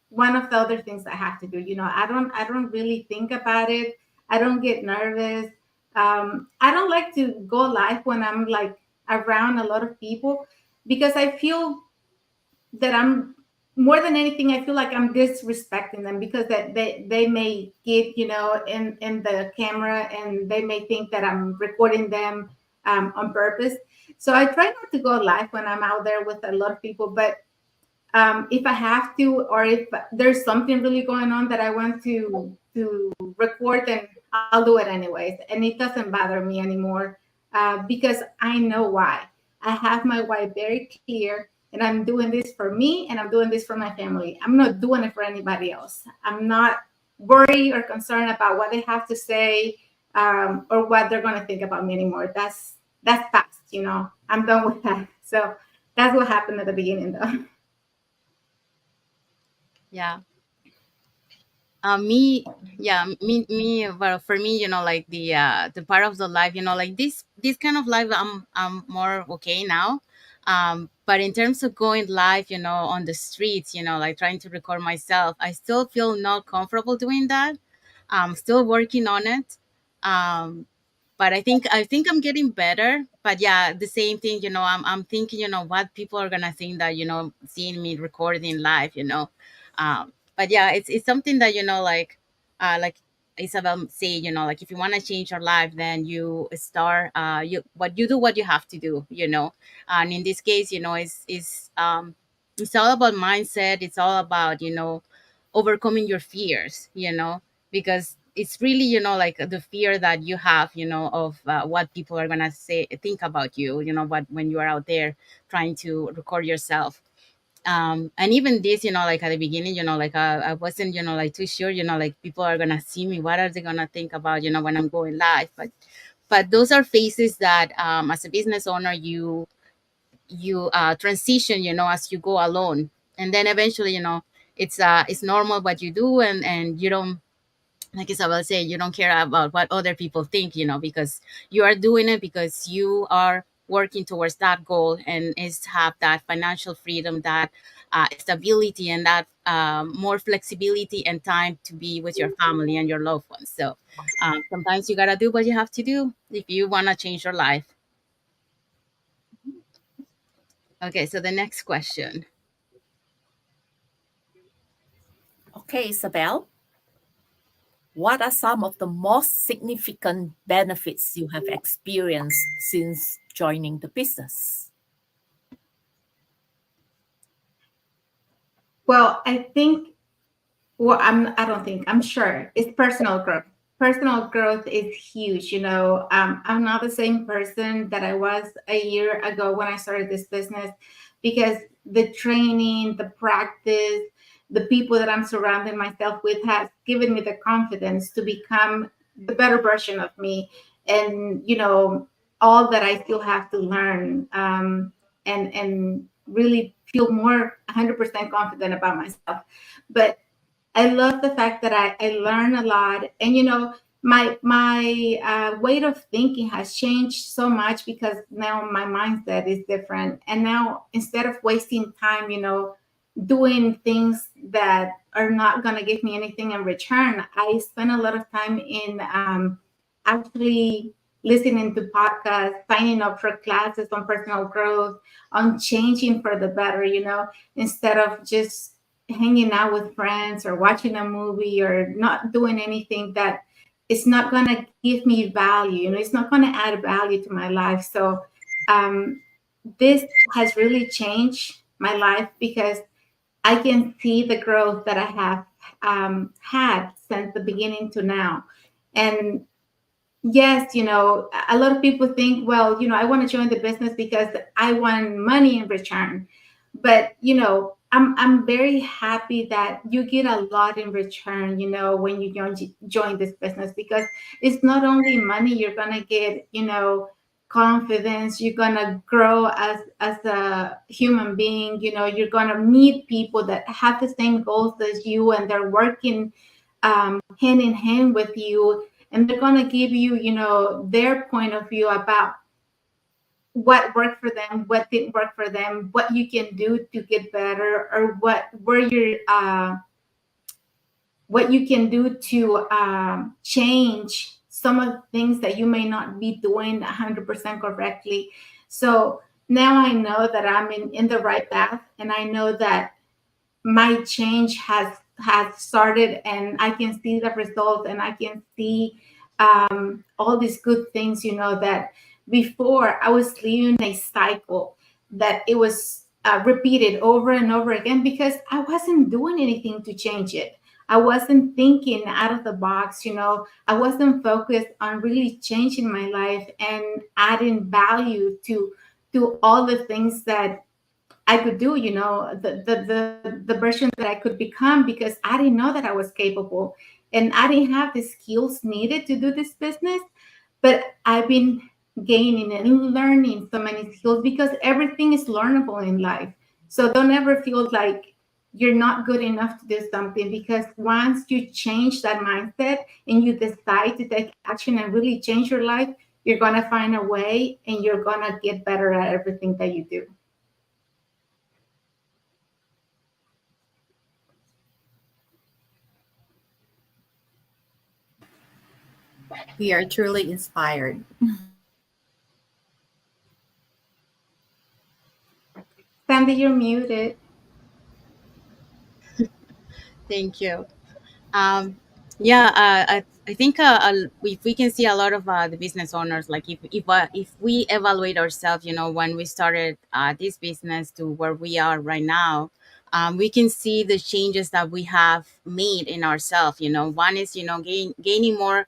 one of the other things I have to do. I don't really think about it. I don't get nervous. I don't like to go live when I'm like around a lot of people because I feel that I'm more than anything, I feel like I'm disrespecting them because that they may get, in the camera and they may think that I'm recording them on purpose. So I try not to go live when I'm out there with a lot of people, but if I have to, or if there's something really going on that I want to record, then I'll do it anyways, and it doesn't bother me anymore because I know why. I have my why very clear, and I'm doing this for me, and I'm doing this for my family. I'm not doing it for anybody else. I'm not worried or concerned about what they have to say or what they're going to think about me anymore. That's past. I'm done with that. So that's what happened at the beginning, though. Yeah. Me, yeah, me. Well, for me, like the part of the life, like this kind of life, I'm more okay now. But in terms of going live, on the streets, like trying to record myself, I still feel not comfortable doing that. I'm still working on it. Um, but I think I'm getting better. But yeah, the same thing, I'm thinking, what people are gonna think that, seeing me recording live, but yeah, it's something that, like Isabel say, like if you want to change your life, then you start you do what you have to do, and in this case, it's all about mindset. It's all about, overcoming your fears, because it's really, like the fear that you have, of what people are gonna say, think about you, what when you are out there trying to record yourself. And even this, like at the beginning, like I wasn't, like too sure, like people are gonna see me, what are they gonna think about, when I'm going live. But those are phases that, as a business owner, you transition, as you go alone. And then eventually, it's normal what you do, and you don't, like Isabel said, you don't care about what other people think, because you are doing it because you are working towards that goal, and is have that financial freedom, that stability, and that more flexibility and time to be with your family and your loved ones. So sometimes you gotta do what you have to do if you wanna change your life. Okay, so the next question. Okay, Isabel, what are some of the most significant benefits you have experienced since joining the business? Well, I think, well, I don't think, I'm sure it's personal growth. Personal growth is huge. I'm not the same person that I was a year ago when I started this business, because the training, the practice, the people that I'm surrounding myself with has given me the confidence to become the better version of me. And, all that I still have to learn, and really feel more 100% confident about myself. But I love the fact that I learn a lot, and my way of thinking has changed so much, because now my mindset is different, and now instead of wasting time, doing things that are not going to give me anything in return, I spend a lot of time in actually listening to podcasts, signing up for classes on personal growth, on changing for the better, instead of just hanging out with friends or watching a movie or not doing anything that is not going to give me value. It's not going to add value to my life. So um, this has really changed my life, because I can see the growth that I have had since the beginning to now. And yes, a lot of people think, well, I want to join the business because I want money in return. But, I'm very happy that you get a lot in return, when you join this business, because it's not only money. You're going to get, confidence. You're going to grow as a human being. You're going to meet people that have the same goals as you, and they're working hand in hand with you, and they're going to give you, their point of view about what worked for them, what didn't work for them, what you can do to get better, or what you can do to change some of the things that you may not be doing 100% correctly. So now I know that I'm in the right path, and I know that my change has started, and I can see the results, and I can see all these good things, that before I was living a cycle that it was repeated over and over again, because I wasn't doing anything to change it. I wasn't thinking out of the box. I wasn't focused on really changing my life and adding value to all the things that I could do, the version that I could become, because I didn't know that I was capable, and I didn't have the skills needed to do this business. But I've been gaining and learning so many skills, because everything is learnable in life. So don't ever feel like you're not good enough to do something, because once you change that mindset and you decide to take action and really change your life, you're going to find a way, and you're going to get better at everything that you do. We are truly inspired. Sandy, you're muted. Thank you. Um, yeah, I think if we can see a lot of the business owners, like if we evaluate ourselves, when we started this business to where we are right now, we can see the changes that we have made in ourselves. One is gaining more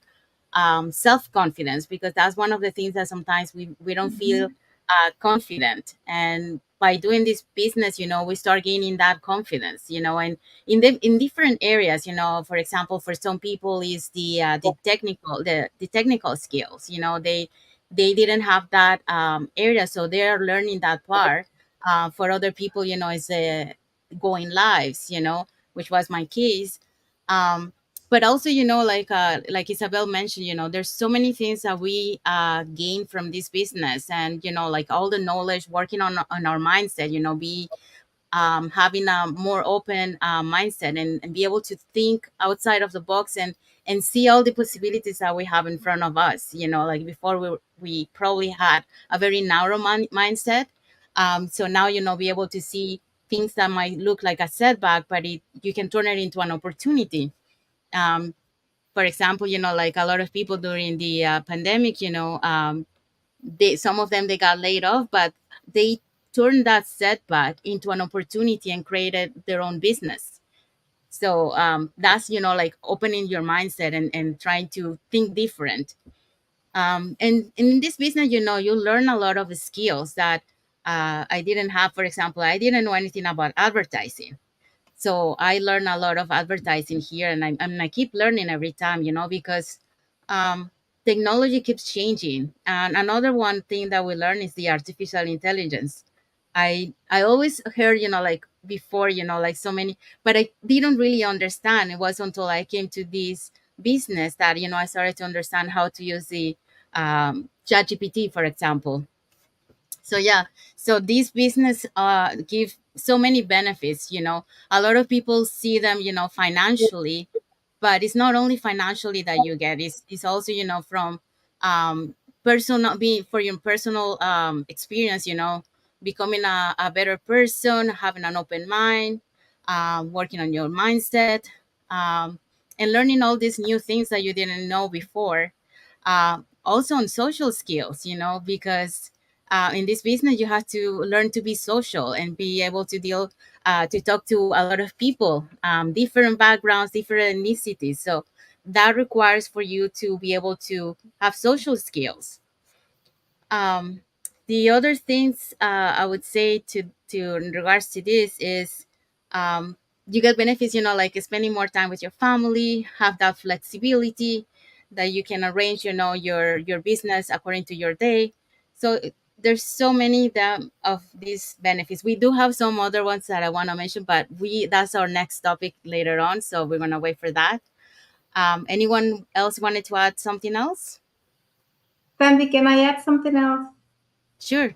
self confidence, because that's one of the things that sometimes we don't feel confident. And by doing this business, we start gaining that confidence, and in different areas. For example, for some people is the technical skills. They didn't have that area, so they're learning that part. For other people, is going lives, which was my case. But also, like Isabel mentioned, there's so many things that we gain from this business, and like all the knowledge, working on our mindset, be having a more open mindset, and be able to think outside of the box, and see all the possibilities that we have in front of us. Like before, we probably had a very narrow mindset. So now, be able to see things that might look like a setback, but you can turn it into an opportunity. um, for example, like a lot of people during the pandemic, some of them, they got laid off, but they turned that setback into an opportunity and created their own business. So that's, like opening your mindset and trying to think different. And in this business, you learn a lot of skills that I didn't have. For example, I didn't know anything about advertising. So I learn a lot of advertising here, and I keep learning every time, because um, technology keeps changing. And another one thing that we learn is the artificial intelligence. I always heard, like before, like so many, but I didn't really understand. It was until I came to this business that, I started to understand how to use the ChatGPT, for example. So yeah, so these business give so many benefits. A lot of people see them, financially, but it's not only financially that you get. It's also, from um personal, being for your personal experience, becoming a better person, having an open mind, working on your mindset, um, and learning all these new things that you didn't know before. Also on social skills, because in this business you have to learn to be social and be able to deal to talk to a lot of people, different backgrounds, different ethnicities. So that requires for you to be able to have social skills. um, the other things I would say to in regards to this is, um, you get benefits, like spending more time with your family, have that flexibility that you can arrange, your business according to your day. So there's so many of these benefits. We do have some other ones that I want to mention, but we that's our next topic later on, so we're gonna wait for that. Anyone else wanted to add something else? Sandy, can I add something else? Sure.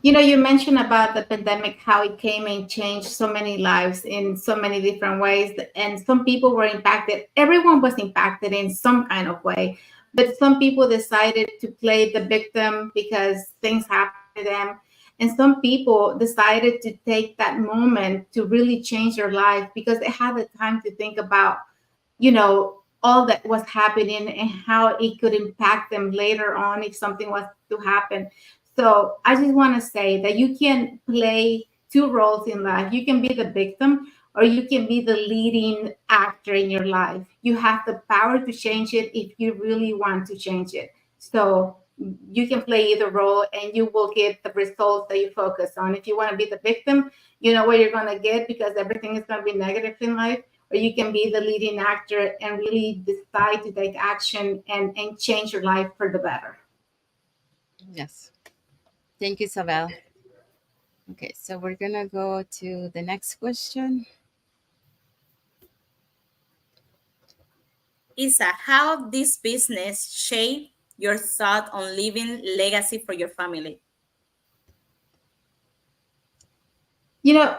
You mentioned about the pandemic, how it came and changed so many lives in so many different ways. And some people were impacted. Everyone was impacted in some kind of way. But some people decided to play the victim because things happened to them. And some people decided to take that moment to really change their life because they had the time to think about, all that was happening and how it could impact them later on if something was to happen. So I just want to say that you can play two roles in life. You can be the victim or you can be the leading actor in your life. You have the power to change it if you really want to change it. So you can play either role and you will get the results that you focus on. If you want to be the victim, you know what you're going to get because everything is going to be negative in life, or you can be the leading actor and really decide to take action and change your life for the better. Yes. Thank you, Isabel. Okay, so we're gonna go to the next question. Isa, how this business shape your thought on leaving legacy for your family? You know,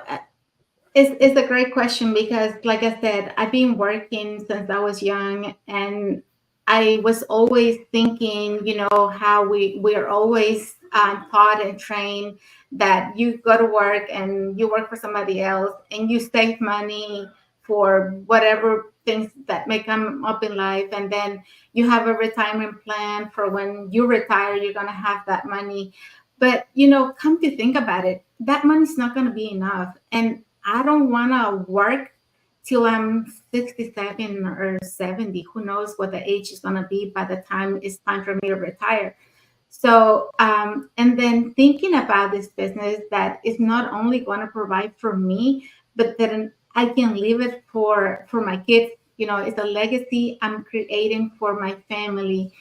it's a great question because, like I said, I've been working since I was young, and I was always thinking, how we're always taught and trained that you go to work and you work for somebody else and you save money for whatever things that may come up in life, and then you have a retirement plan for when you retire, you're gonna have that money. But come to think about it, that money's not gonna be enough, and I don't want to work till I'm 67 or 70. Who knows what the age is going to be by the time it's time for me to retire. So, and then thinking about this business that is not only going to provide for me, but then I can leave it for my kids. It's a legacy I'm creating for my family,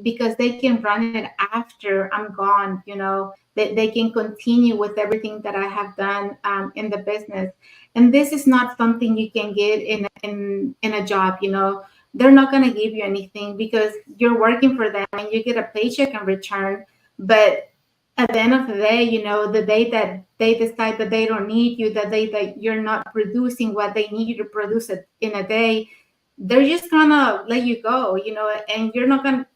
because they can run it after I'm gone. They can continue with everything that I have done in the business. And this is not something you can get in a job. They're not going to give you anything because you're working for them and you get a paycheck in return. But at the end of the day, the day that they decide that they don't need you, the day that you're not producing what they need you to produce it in a day, they're just gonna let you go, and you're not gonna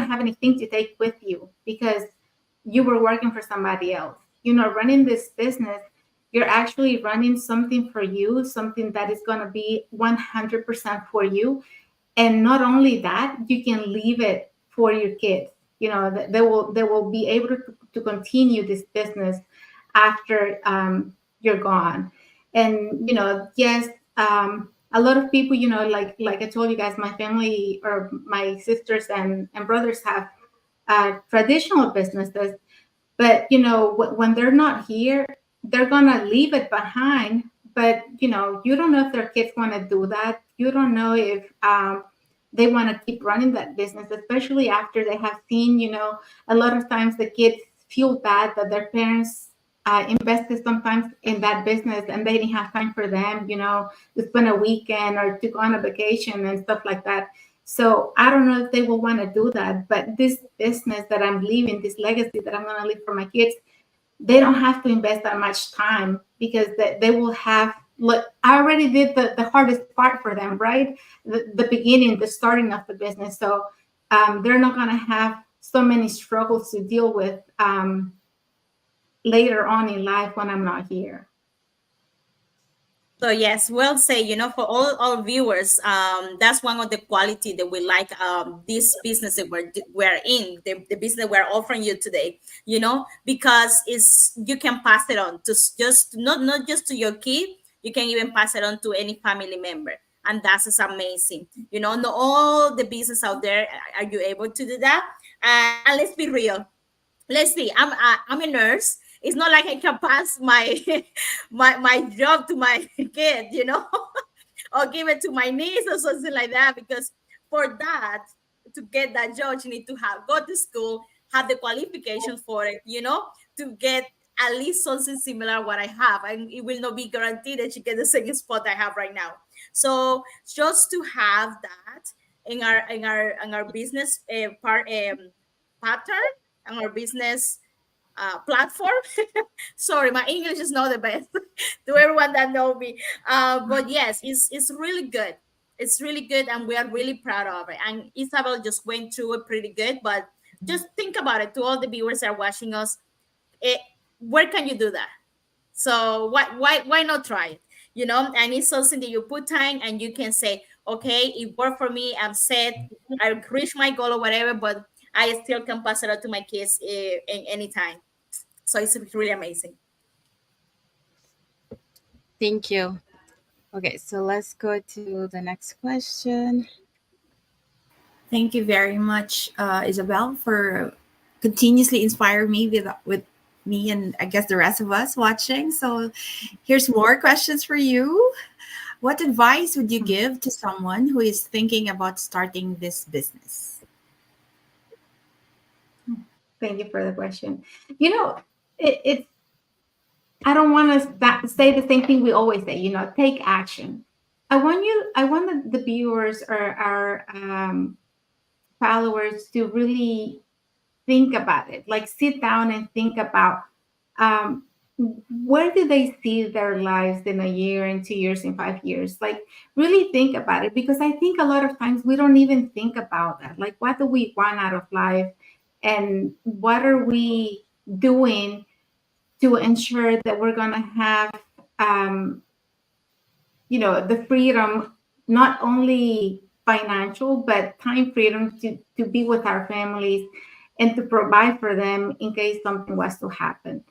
have anything to take with you because you were working for somebody else. Running this business, you're actually running something for you, something that is going to be 100% for you. And not only that, you can leave it for your kids. They will be able to continue this business after you're gone. And yes, a lot of people, like I told you guys, my family or my sisters and brothers have traditional businesses, but when they're not here, they're gonna leave it behind. But you don't know if their kids want to do that. You don't know if they want to keep running that business, especially after they have seen, a lot of times the kids feel bad that their parents invested sometimes in that business and they didn't have time for them, to spend a weekend or to go on a vacation and stuff like that. So I don't know if they will want to do that, but this business that I'm leaving, this legacy that I'm going to leave for my kids, they don't have to invest that much time because they will have. Look, I already did the hardest part for them, right? The beginning, the starting of the business. So they're not going to have so many struggles to deal with later on in life when I'm not here. So yes, well say, for all our viewers, that's one of the quality that we like this business that we're in, the business we're offering you today, because it's you can pass it on to just not just to your kid, you can even pass it on to any family member. And that's is amazing. Not all the business out there are you able to do that. And let's be real, let's see, I'm a nurse. It's not like I can pass my my job to my kid, or give it to my niece or something like that, because for that, to get that job, you need to have go to school, have the qualifications for it, to get at least something similar what I have, and it will not be guaranteed that you get the same spot I have right now. So just to have that in our business pattern and our business platform. Sorry, my English is not the best to everyone that know me. But yes, it's really good. It's really good, and we are really proud of it. And Isabel just went through it pretty good. But just think about it to all the viewers that are watching us. It, where can you do that? So why not try it? And it's something that you put time and you can say, okay, it worked for me. I'm set. I reached my goal or whatever, but I still can pass it out to my kids in any time. So it's really amazing. Thank you. Okay, so let's go to the next question. Thank you very much, Isabel, for continuously inspiring me with me and I guess the rest of us watching. So here's more questions for you. What advice would you give to someone who is thinking about starting this business? Thank you for the question. It's I don't want to say the same thing we always say. Take action. I want the viewers or our followers to really think about it. Like sit down and think about um, where do they see their lives in a year, in 2 years, in 5 years? Like really think about it, because I think a lot of times we don't even think about that. Like what do we want out of life, and what are we doing to ensure that we're going to have um, the freedom, not only financial but time freedom to be with our families and to provide for them in case something was to happen.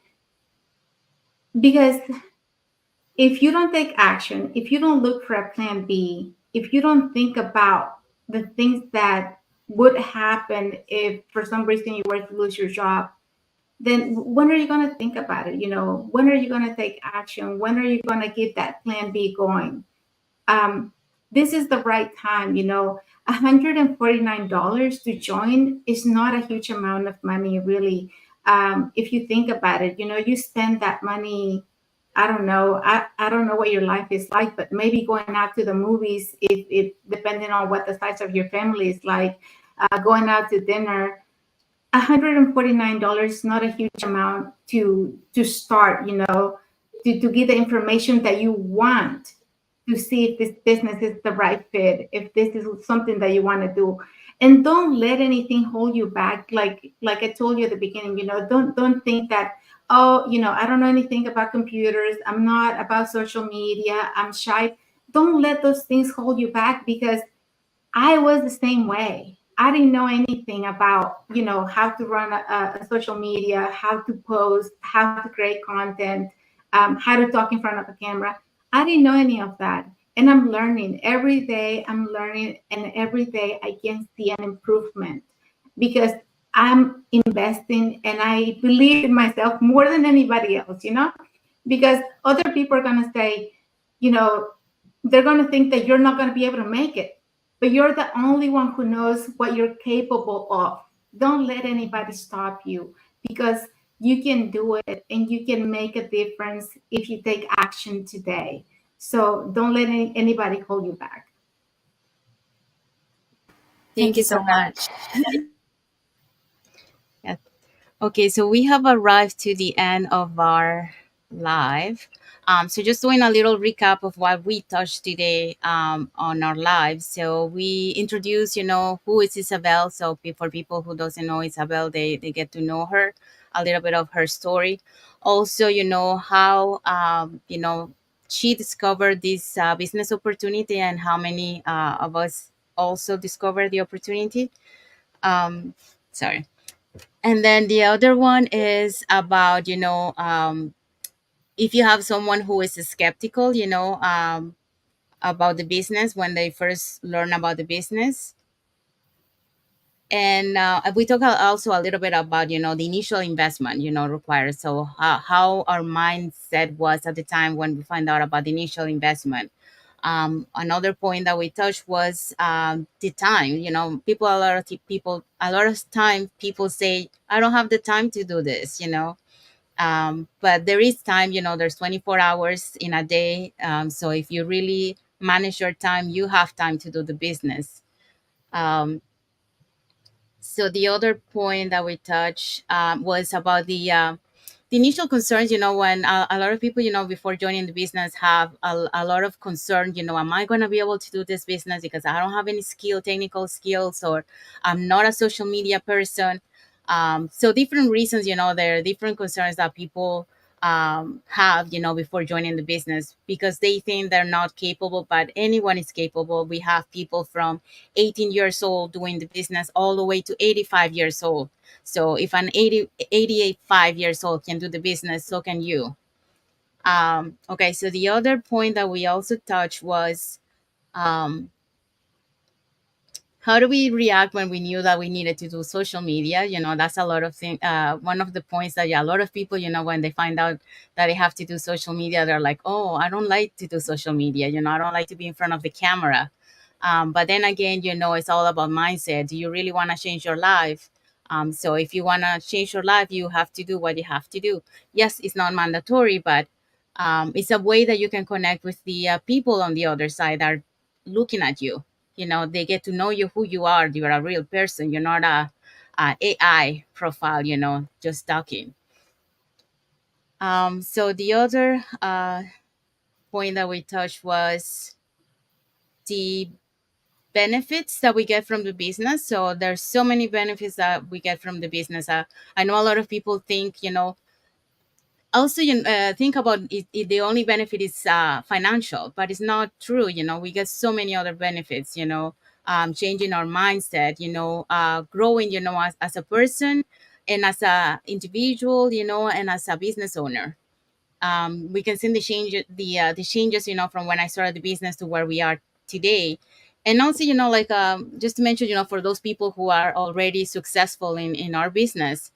Because if you don't take action, if you don't look for a plan B, if you don't think about the things that would happen if for some reason you were to lose your job, then when are you going to think about it? When are you going to take action? When are you going to get that plan B going? um, this is the right time. $149 to join is not a huge amount of money, really. If you think about it, you spend that money. I don't know. I don't know what your life is like, but maybe going out to the movies, if depending on what the size of your family is like, going out to dinner. $149 is not a huge amount to start, to get the information that you want to see if this business is the right fit, if this is something that you want to do. And don't let anything hold you back. Like I told you at the beginning, don't think that, oh, I don't know anything about computers, I'm not about social media, I'm shy. Don't let those things hold you back, because I was the same way. I didn't know anything about, how to run a social media, how to post, how to create content, how to talk in front of a camera. I didn't know any of that. And I'm learning every day. I'm learning, and every day I can see an improvement because I'm investing and I believe in myself more than anybody else, because other people are going to say, you know, they're going to think that you're not going to be able to make it, but you're the only one who knows what you're capable of. Don't let anybody stop you because you can do it and you can make a difference if you take action today. So don't let anybody hold you back. Thank Thank you you so so much. much. Yeah. Okay, so we have arrived to the end of our live. So just doing a little recap of what we touched today on our live. So we introduced, who is Isabel. So for people who doesn't know Isabel, they get to know her, a little bit of her story. Also, how, she discovered this business opportunity and how many of us also discovered the opportunity. Um, Sorry. And then the other one is about, if you have someone who is skeptical, about the business when they first learn about the business. And we talk also a little bit about, the initial investment, required. So how our mindset was at the time when we find out about the initial investment. Another point that we touched was the time. People, a lot of time people say, I don't have the time to do this, but there is time. There's 24 hours in a day. So if you really manage your time, you have time to do the business. um, so the other point that we touched was about the initial concerns, when a lot of people, before joining the business have a lot of concern, am I going to be able to do this business because I don't have any technical skills, or I'm not a social media person. So different reasons, there are different concerns that people have, before joining the business, because they think they're not capable, but anyone is capable. We have people from 18 years old doing the business all the way to 85 years old. So if an 85 years old can do the business, so can you. Okay, so the other point that we also touched was, um, how do we react when we knew that we needed to do social media? That's a lot of thing. One of the points that, yeah, a lot of people, when they find out that they have to do social media, they're like, oh, I don't like to do social media. I don't like to be in front of the camera. But then again, it's all about mindset. Do you really want to change your life? So if you want to change your life, you have to do what you have to do. Yes, it's not mandatory, but it's a way that you can connect with the people on the other side that are looking at you. They get to know you, who you are. You're a real person. You're not a AI profile, just talking. So the other point that we touched was the benefits that we get from the business. So there's so many benefits that we get from the business. I know a lot of people think, also think about it, the only benefit is financial, but it's not true. We get so many other benefits, changing our mindset, growing, as a person and as a individual, and as a business owner. We can see the changes, from when I started the business to where we are today. And also, like, just to mention, for those people who are already successful in our business,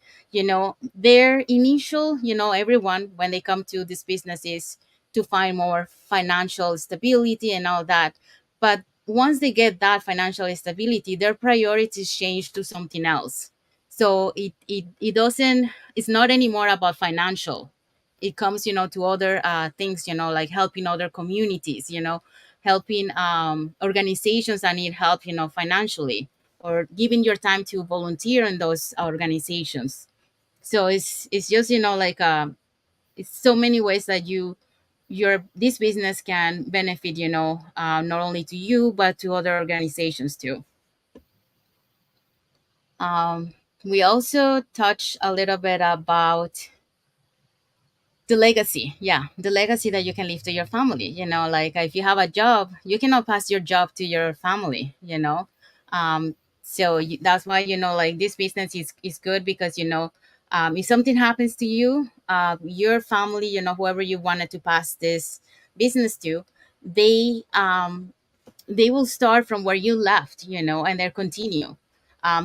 their initial, everyone, when they come to this business, is to find more financial stability and all that. But once they get that financial stability, their priorities change to something else. So it doesn't, it's not anymore about financial. It comes, to other things, like helping other communities, helping organizations that need help, financially, or giving your time to volunteer in those organizations. So it's just, like, it's so many ways that your this business can benefit, not only to you but to other organizations too. um, we also touch a little bit about the legacy. Yeah, the legacy that you can leave to your family. Like, if you have a job, you cannot pass your job to your family. um So that's why, like, this business is good because, if something happens to you, your family, whoever you wanted to pass this business to, they they will start from where you left, and they'll continue.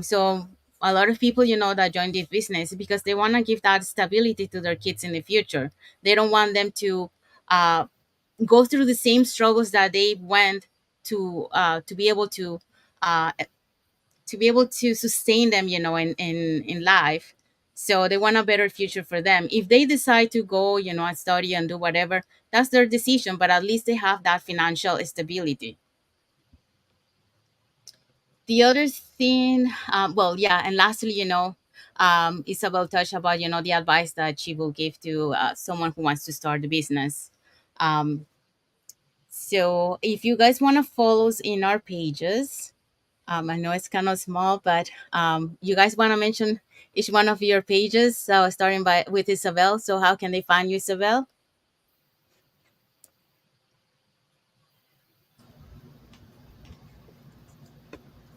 So a lot of people, that join this business because they want to give that stability to their kids in the future. They don't want them to uh, go through the same struggles that they went to be able uh, to sustain them, in life. So they want a better future for them. If they decide to go, and study and do whatever, that's their decision, but at least they have that financial stability. The other thing, well, yeah, and lastly, Isabel touched about, the advice that she will give to someone who wants to start the business. So if you guys want to follow us in our pages, I know it's kind of small, but you guys want to mention each one of your pages. So starting with Isabel. So how can they find you, Isabel?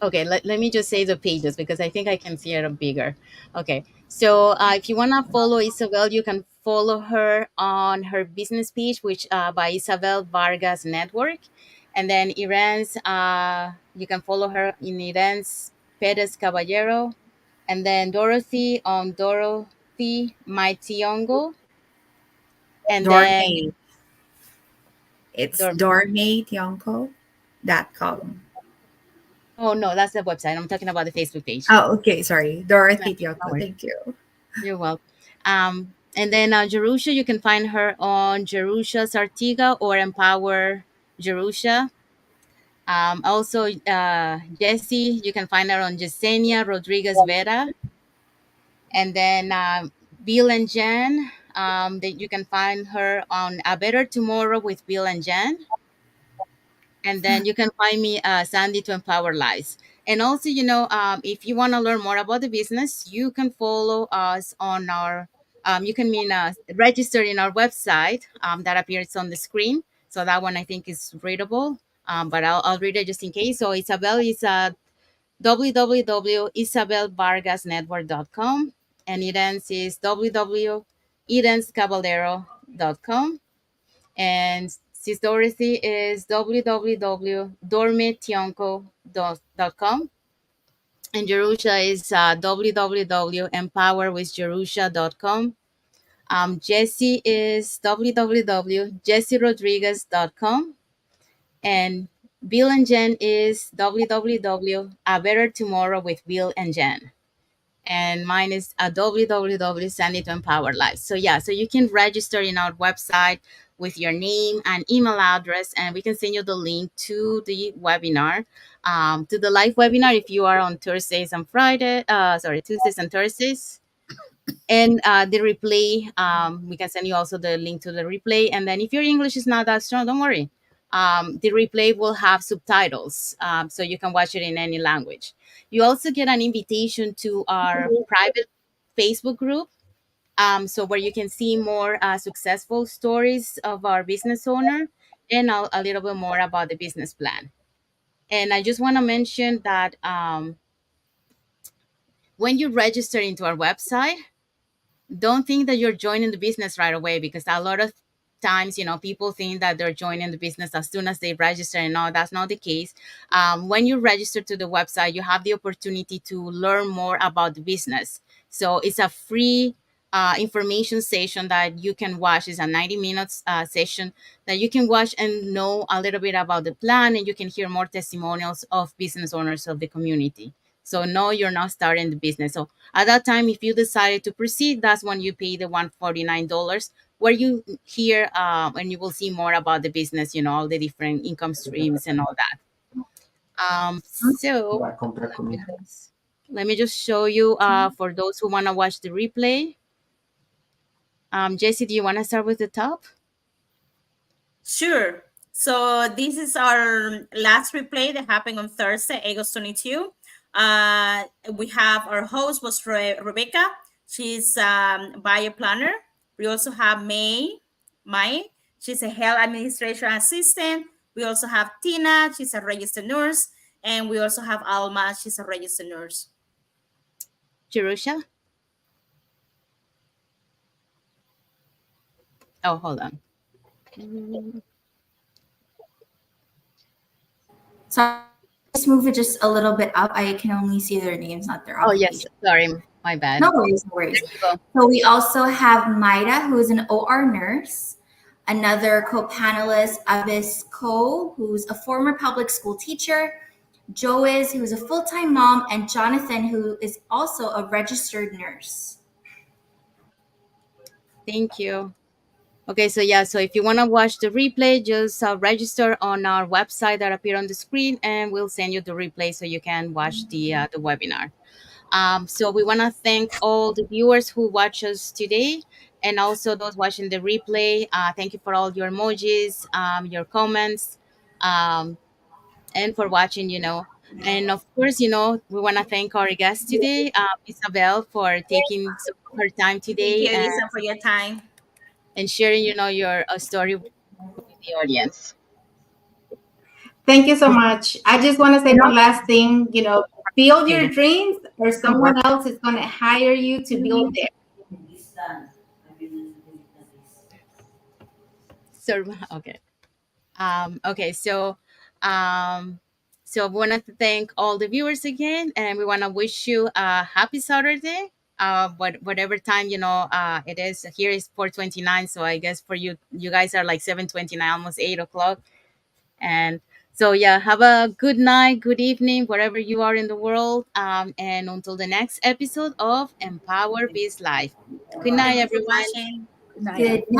Okay, let me just say the pages because I think I can see it bigger. Okay, so if you want to follow Isabel, you can follow her on her business page, which by Isabel Vargas Network. And then Iran's, you can follow her in Iran's Perez Caballero. And then Dorothy on Dorothy Maitiongo. And then Dormate. It's Dor- dormatetionco.com. oh no, that's the website. I'm talking about the Facebook page. Oh, okay. Sorry. No, Dorothy no Tionco. worries. Thank you. You're welcome. And then Jerusha, you can find her on Jerusha Sartiga or Empower Jerusha. Also, Jessie, you can find her on Yesenia Rodriguez Vera. And then Bill and Jen, that you can find her on A Better Tomorrow with Bill and Jen. And then you can find me, Sandy, to Empower Lives. And also, if you want to learn more about the business, you can follow us on our you can register in our website, that appears on the screen. So that one I think is readable, but I'll read it just in case. So Isabel is www.isabelvargasnetwork.com, and Idens is www.idenscaballero.com, and Sis Dorothy is www.dormetionco.com, and Jerusha is www.empowerwithjerusha.com. Jesse is www.jesserodriguez.com, and Bill and Jen is www.abettertomorrow with Bill and Jen, and mine is a www Sandy to Empower Life. So yeah, so you can register in our website with your name and email address, and we can send you the link to the webinar, to the live webinar if you are on Thursdays and Friday. Sorry, Tuesdays and Thursdays. And the replay, we can send you also the link to the replay. And then if your English is not that strong, don't worry. The replay will have subtitles, so you can watch it in any language. You also get an invitation to our private Facebook group, so where you can see more successful stories of our business owner, and a little bit more about the business plan. And I just want to mention that when you register into our website, don't think that you're joining the business right away, because a lot of times, people think that they're joining the business as soon as they register, and no, that's not the case. When you register to the website, you have the opportunity to learn more about the business. So it's a free information session that you can watch. It's a 90 minutes session that you can watch and know a little bit about the plan, and you can hear more testimonials of business owners of the community. So no, you're not starting the business. So at that time, if you decided to proceed, that's when you pay the $149, where you hear, and you will see more about the business, all the different income streams and all that. So let me just show you, for those who want to watch the replay. Jesse, do you want to start with the top? Sure. So this is our last replay that happened on Thursday, August 22. We have our host was Rebecca. She's buyer planner. We also have May. She's a health administration assistant. We also have Tina. She's a registered nurse. And we also have Alma, she's a registered nurse. Jerusha? Oh, hold on. So just move it just a little bit up. I can only see their names, not their Oh, yes. occupation. Sorry. My bad. No worries, no There worries. you go. So we also have Maida, who is an OR nurse. Another co-panelist, Avis Ko, who's a former public school teacher. Joiz, who's a full-time mom, and Jonathan, who is also a registered nurse. Thank you. Okay, so yeah, so if you want to watch the replay, just register on our website that appear on the screen, and we'll send you the replay so you can watch the webinar. So we want to thank all the viewers who watch us today, and also those watching the replay. Thank you for all your emojis, your comments, um, and for watching. And of course, we want to thank our guest today, Isabel, for taking some of her time Thank today you, Elisa, for your time. and sharing, your story with the audience. Thank you so much. I just want to say one last thing. Build Okay, your yeah. dreams, or someone else is going to hire you to build theirs. So okay. Okay, so we want to thank all the viewers again, and we want to wish you a happy Saturday. Whatever time it is. Here is 4:29, so I guess for you guys are like 7:29, almost 8 o'clock. And so yeah, have a good night, good evening, wherever you are in the world. And until the next episode of Empower Biz Life. Good night, Thank you for everyone. watching. Good night. Good